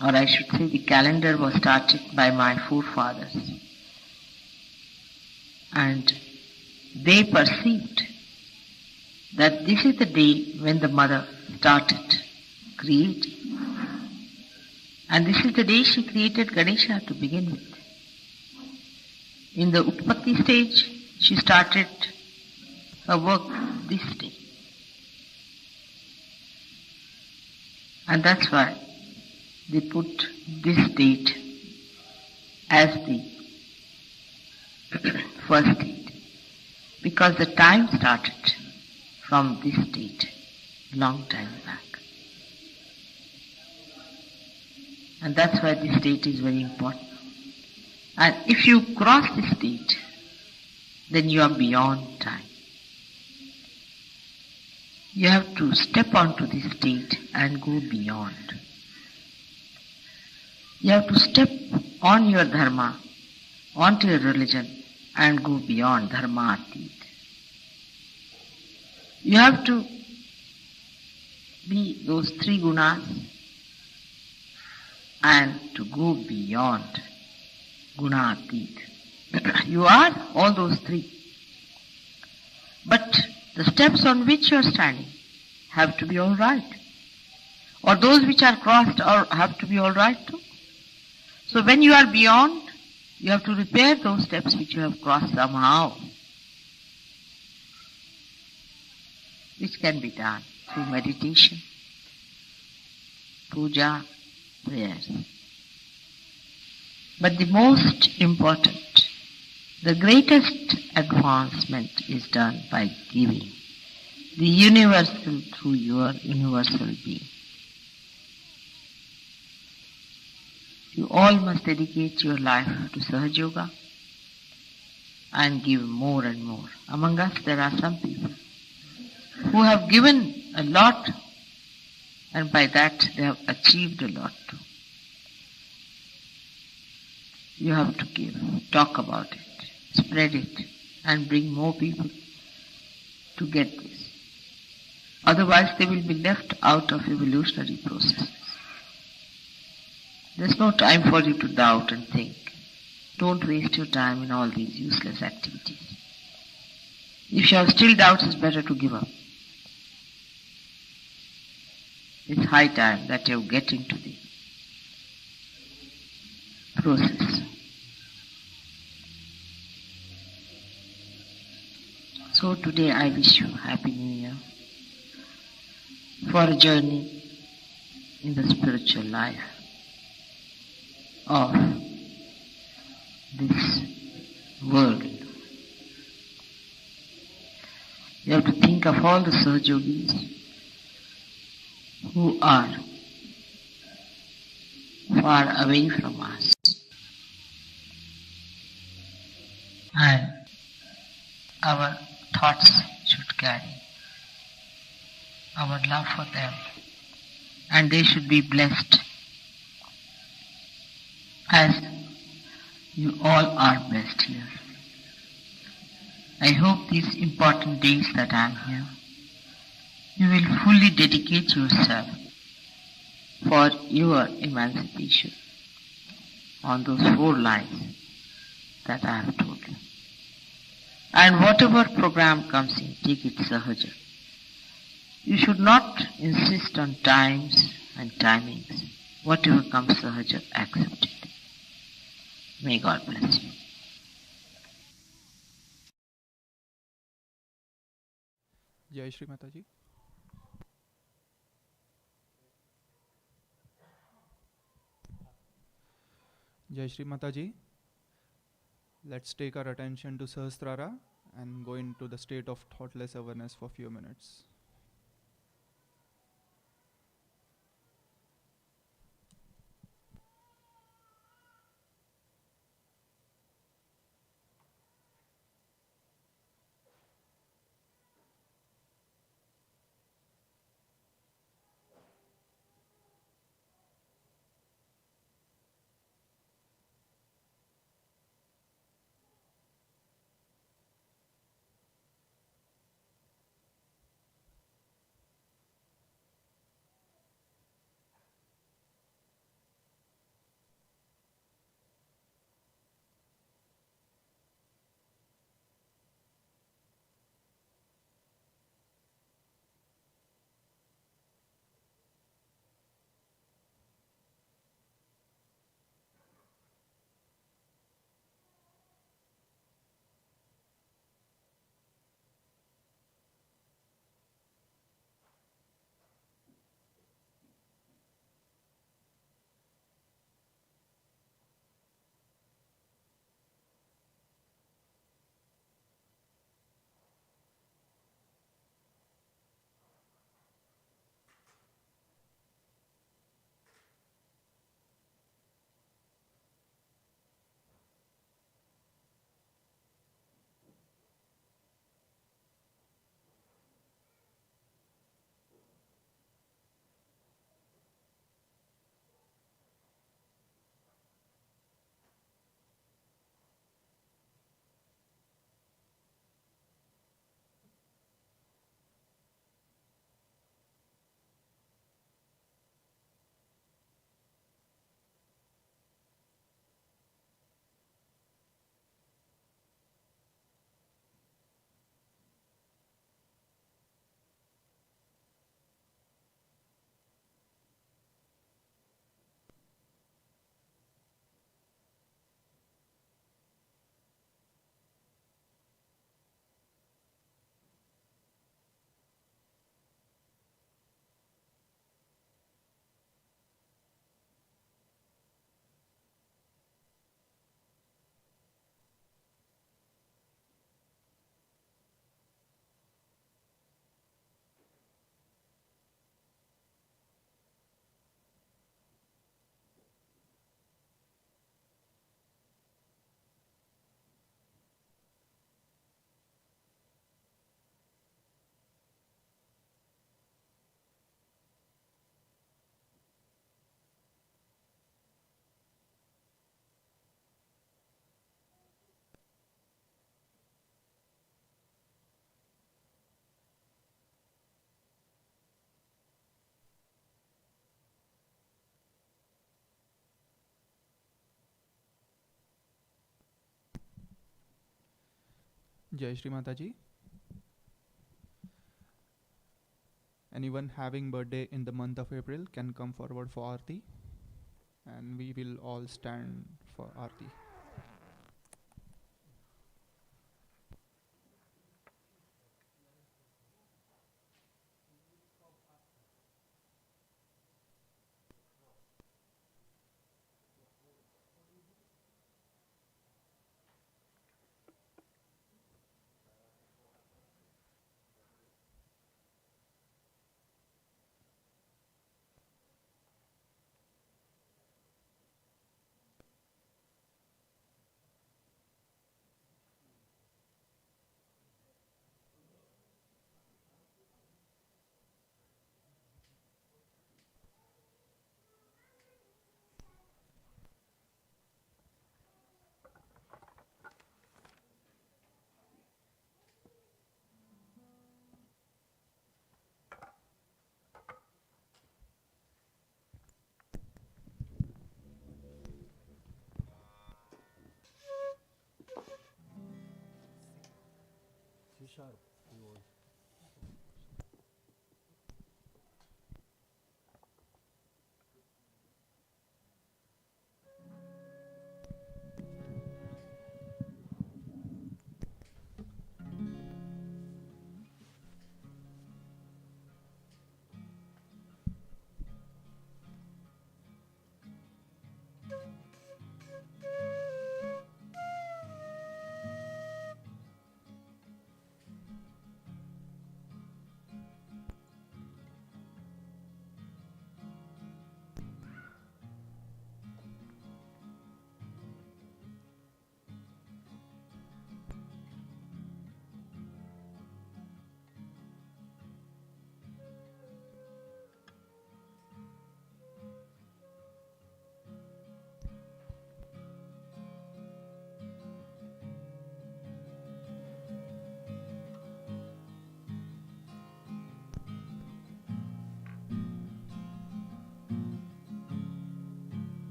or I should say the calendar, was started by my forefathers. And they perceived that this is the day when the Mother started creating. And this is the day she created Ganesha to begin with. In the Utpatti stage, she started her work this day. And that's why they put this date as the first date, because the time started from this date, long time back. And that's why this date is very important. And if you cross this date, then you are beyond time. You have to step onto this state and go beyond. You have to step on your dharma, onto your religion, and go beyond dharma atit. You have to be those 3 gunas and to go beyond guna atit. You are all those 3. But the steps on which you are standing have to be all right. Or those which are crossed have to be all right too. So when you are beyond, you have to repair those steps which you have crossed somehow, which can be done through meditation, puja, prayers. But the most important, the greatest advancement is done by giving the universal through your universal being. You all must dedicate your life to Sahaja Yoga and give more and more. Among us there are some people who have given a lot, and by that they have achieved a lot too. You have to give, talk about it, spread it, and bring more people to get this. Otherwise they will be left out of evolutionary processes. There's no time for you to doubt and think. Don't waste your time in all these useless activities. If you have still doubts, it's better to give up. It's high time that you get into the process. So today I wish you Happy New Year for a journey in the spiritual life of this world. You have to think of all the Sahaja Yogis who are far away from us. And our thoughts should carry our love for them, and they should be blessed as you all are blessed here. I hope these important days that I am here, you will fully dedicate yourself for your emancipation on those 4 lines that I have told you. And whatever program comes in, take it sahaja. You should not insist on times and timings. Whatever comes sahaja, accept it. May God bless you. Jai Shree Mataji. Jai Shree Mataji. Let's take our attention to Sahasrara and go into the state of thoughtless awareness for a few minutes. Jai Shri Mataji. Anyone having birthday in the month of April can come forward for Aarti, and we will all stand for Aarti.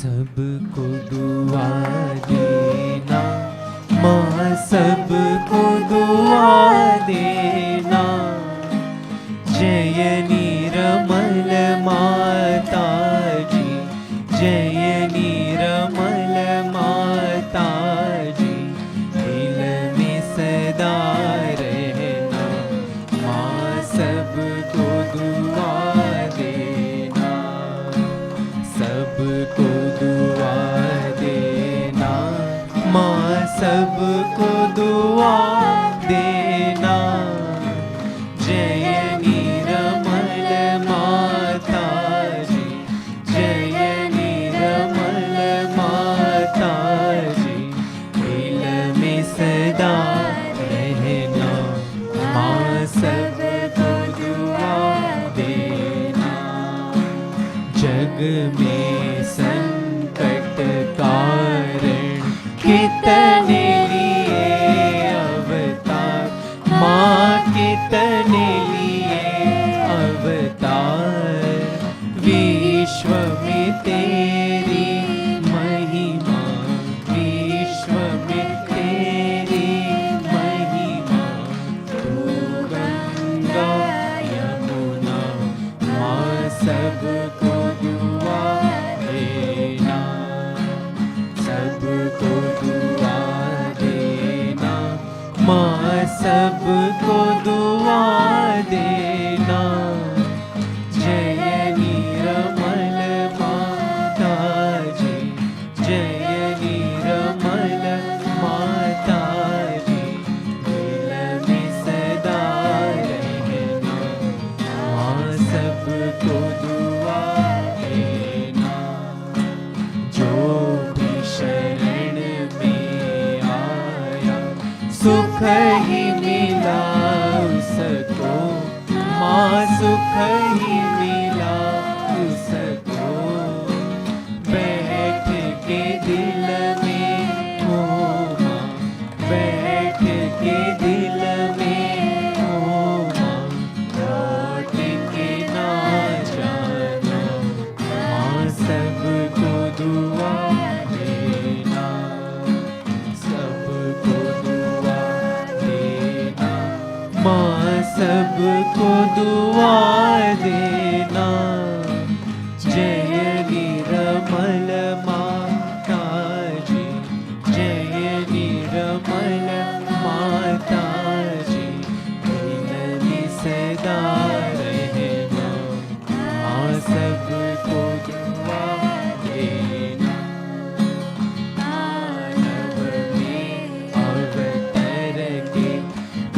सबको दुआ देना माँ, सबको दुआ देना। जय निरमल माता जी, जय निरमल माता जी। दिल में सदा रहना माँ, सबको दुआ देना, सबको दुआ देना माँ, सबको दुआ देना। जय निरमल माता जी, जय निरमल माता जी। दिल में सदा रहना माँ, सबको दुआ देना। जग में संकट कारण कितने लिए अवतार माँ, कितने लिए अवतार। विश्व में तेरी महिमा, विश्व में तेरी महिमा। तू गंगा यमुना माँ, सबको दुआ देना, सबको दुआ देना माँ, सबको दुआ देना। जय निरमल माता जी, जय निरमल माता जी। दिल में सदा रहना माँ, सबको दुआ देना। जो भी शरण में आया सुख ही मिला उसको माँ, सुख ही मिला उसको। बैठ के दिल में हो माँ, बैठ के दिल में हो माँ। लौट के ना जाना माँ, सबको दुआ देना, सबको दुआ देना माँ, सबको दुआ देना। जय निरमल माता जी, जय निरमल माता जी। दिल में सदा रहना माँ, सबको दुआ देना। मानव में अवतर के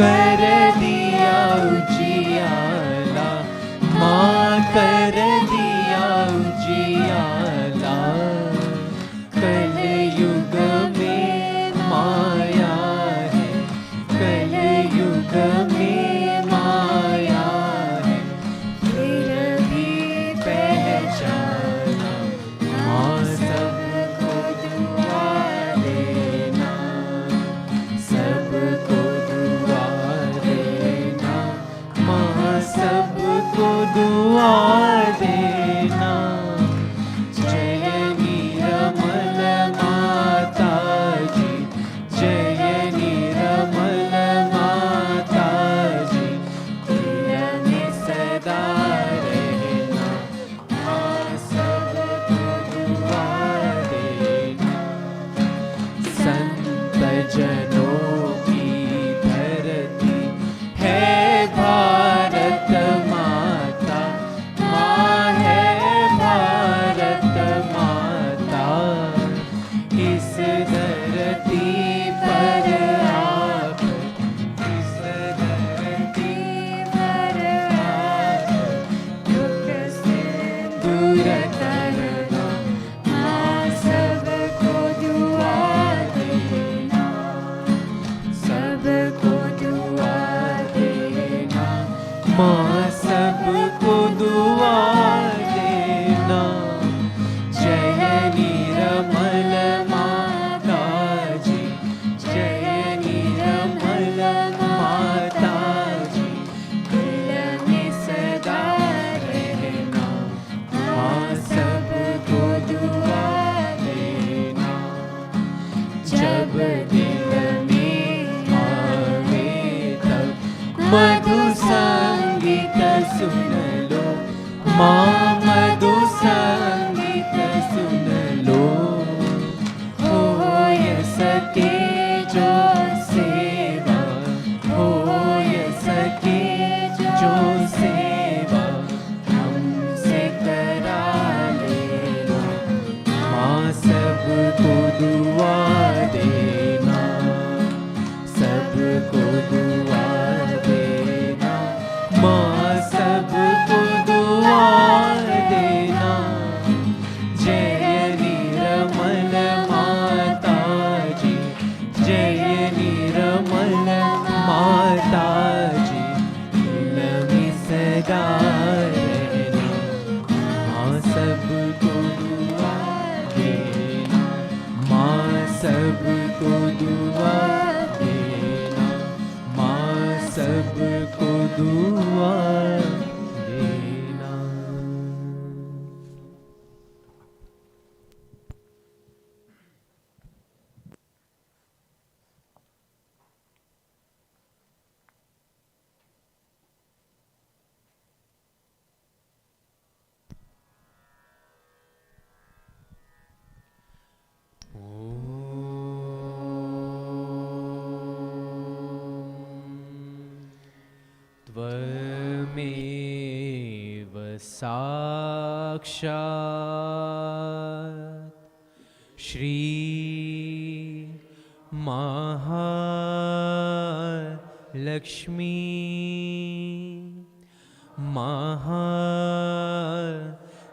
कर दिया उजियाला माँ, कर दिया उजियाला। कल युग में माया है, कल युग में माया है। फिर भी पहचान दुआ देना। जय निरमल माता जी, जय निरमल माता जी, दिल में सदा रहना, माँ सबको दुआ देना। संत जनों की धरती है भारत माता, माँ है भारत माता। इस धरती पर आप, इस धरती पर आप दुख से दूर करना, माँ सबको दुआ देना, सबको दुआ देना, माँ सबको दुआ देना। जय निरमल माता जी, जय निरमल माता जी, दिल में सदा रहना, माँ सबको दुआ देना। जब दिल में आवे तब मधु संगीत सुन लो, माँ मधु संगीत सुन लो। हो सके जो सेवा, हो सके जो सेवा हमसे करा लेना, माँ सबको दुआ देना, सबको दुआ देना, माँ सबको दुआ देना। जय निरमल माता जी, जय निरमल माता जी, दिल में सदा रहना, माँ सबको दुआ देना, माँ सबको दुआ देना, माँ सबको दुआ देना। त्वमेव साक्षात् श्री महालक्ष्मी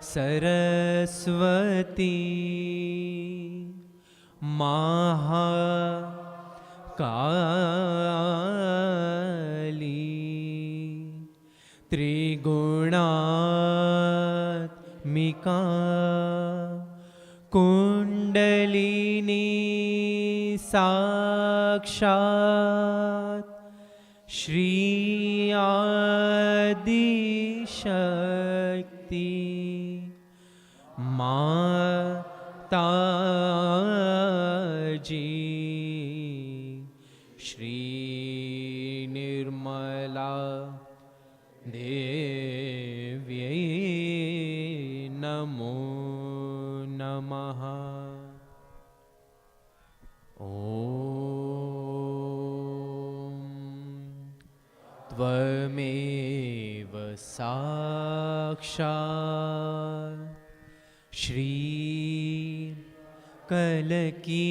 सरस्वती काली त्रिगुणात्मिका कुंडलिनी साक्षात् श्री आदिशक्ति माताजी श्री निर्मला देव्यै नमो नमः। त्वमेव साक्षात् श्री कलकी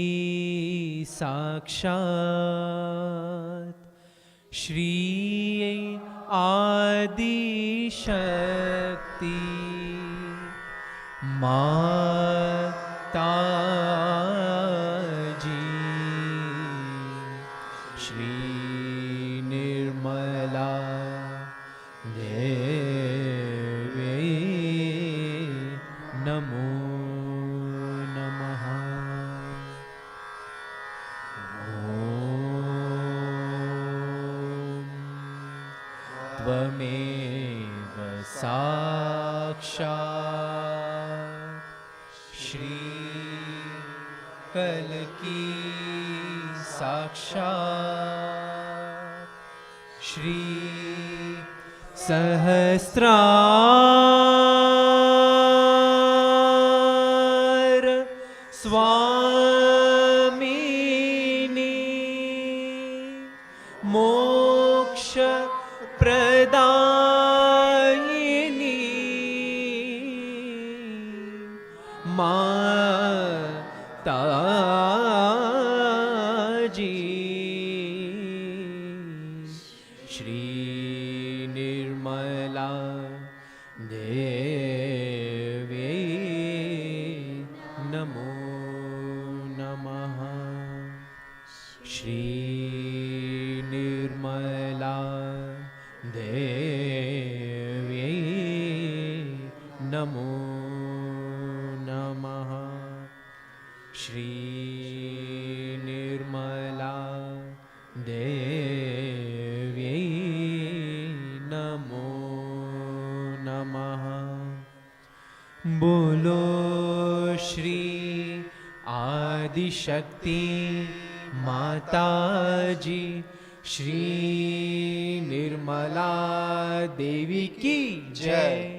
साक्षात् श्री आदिशक्ति माताजी श्री निर्मला देव्यै नमो नमः। त्वमेव साक्षात श्री कल की साक्षात श्री सहस्रार स्वामिनी मोक्ष प्रदायिनी माताजी श्री निर्मला देवी नमो नमः श्री निर्मला देवी नमो नमः श्री निर्मला देवी नमो नमः बोलो श्री आदिशक्ति माताजी श्री निर्मला देवी की जय।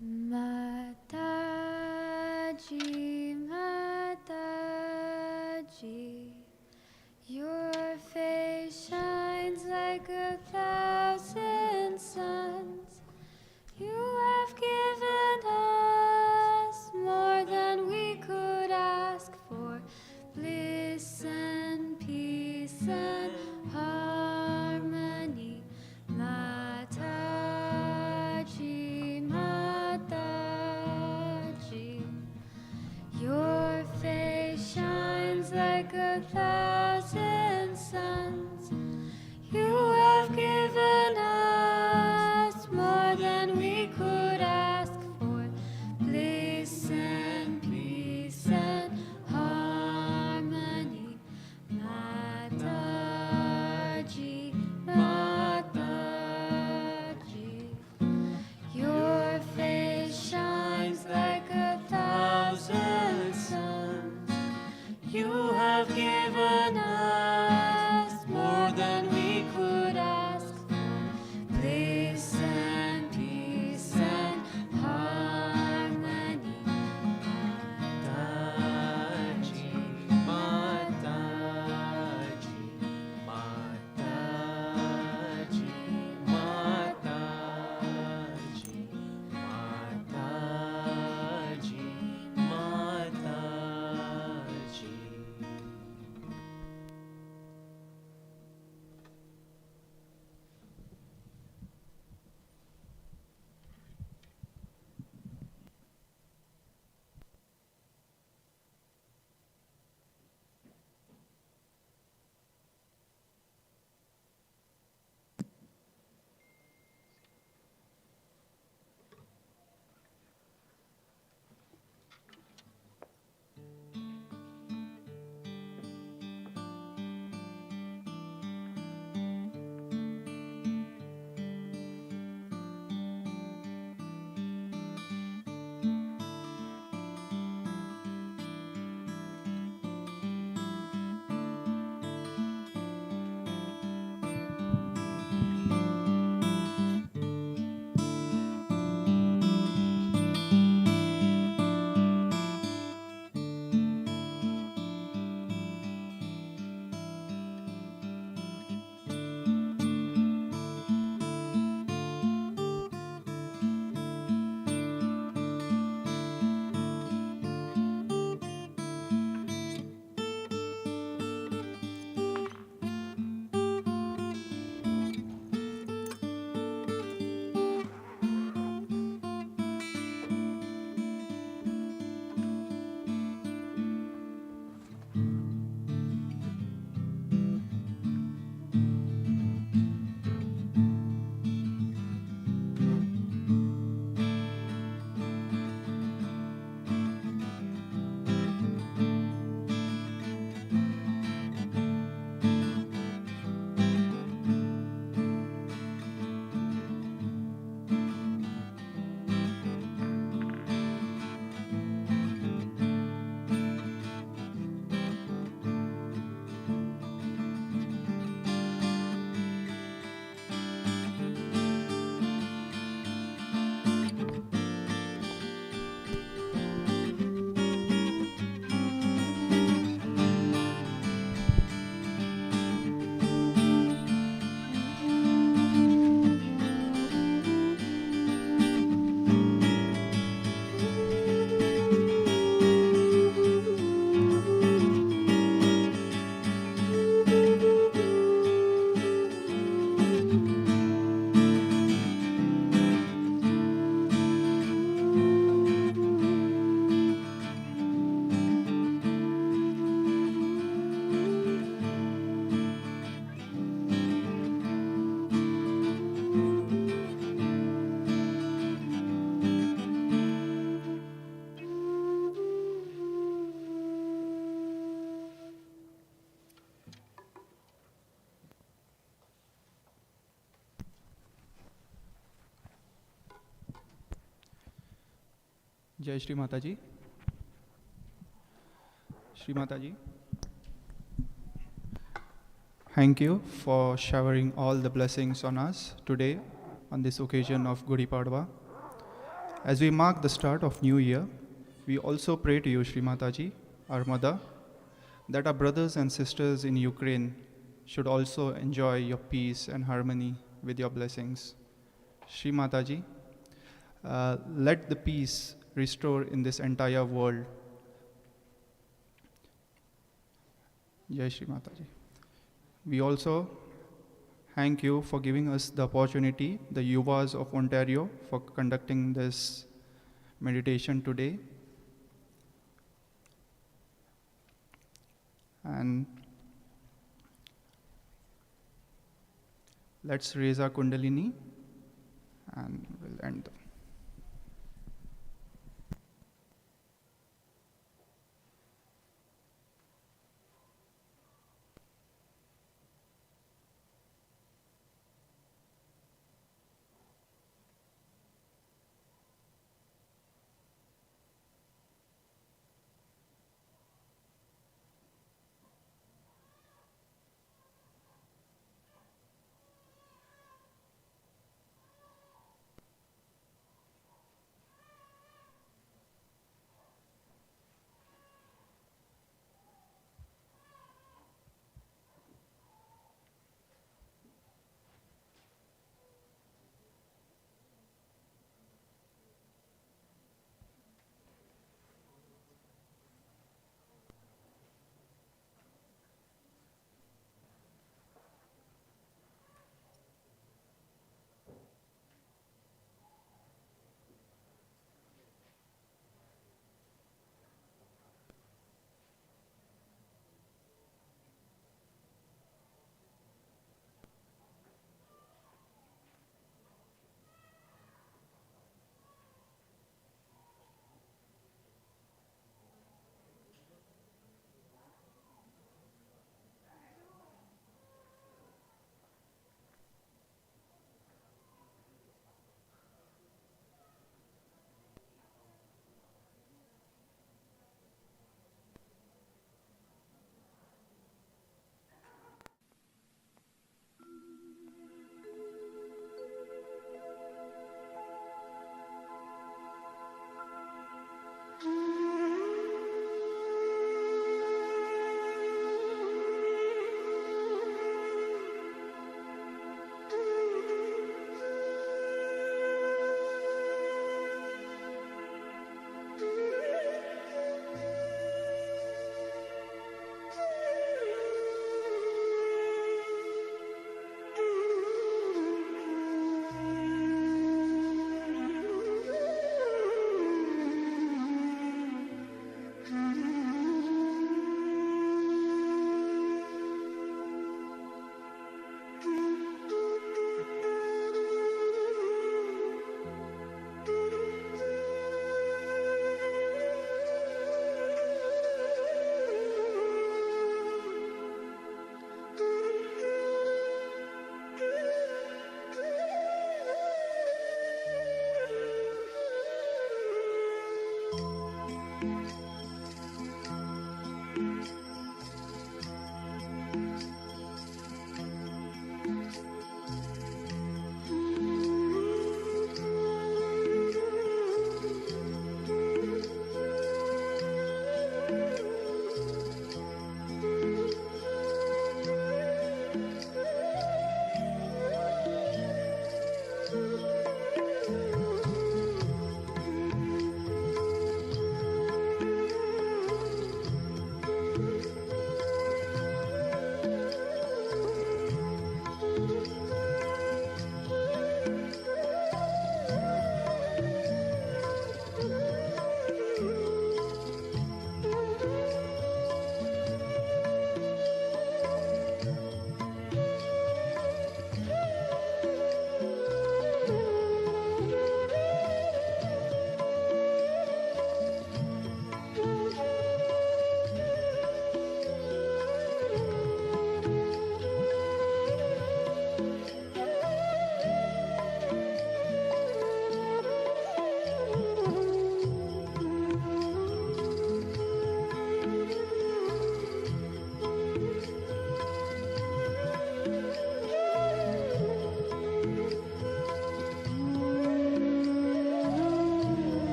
Mataji, Mataji, your face shines like 1,000 suns. You have given us more than we could ask for, bliss and peace and harmony. Mataji, Mataji, your face shines like 1,000 suns. You have given us more than we could ask for, bliss and peace and harmony. Mataji, Mataji, your face shines like 1,000 suns. You have given us more than we could ask for, bliss and peace and harmony. Mataji, Mataji, Mataji, Mataji, Mataji, Mataji. Jai Shree Mataji. Shree Mataji. Thank you for showering all the blessings on us today on this occasion of Gudi Padwa. As we mark the start of New Year, we also pray to you, Shree Mataji, our mother, that our brothers and sisters in Ukraine should also enjoy your peace and harmony with your blessings. Shree Mataji, let the peace restore in this entire world. Jai Shree Mataji. We also thank you for giving us the opportunity, the Yuvas of Ontario, for conducting this meditation today. And let's raise our Kundalini and we'll end.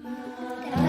Mataji.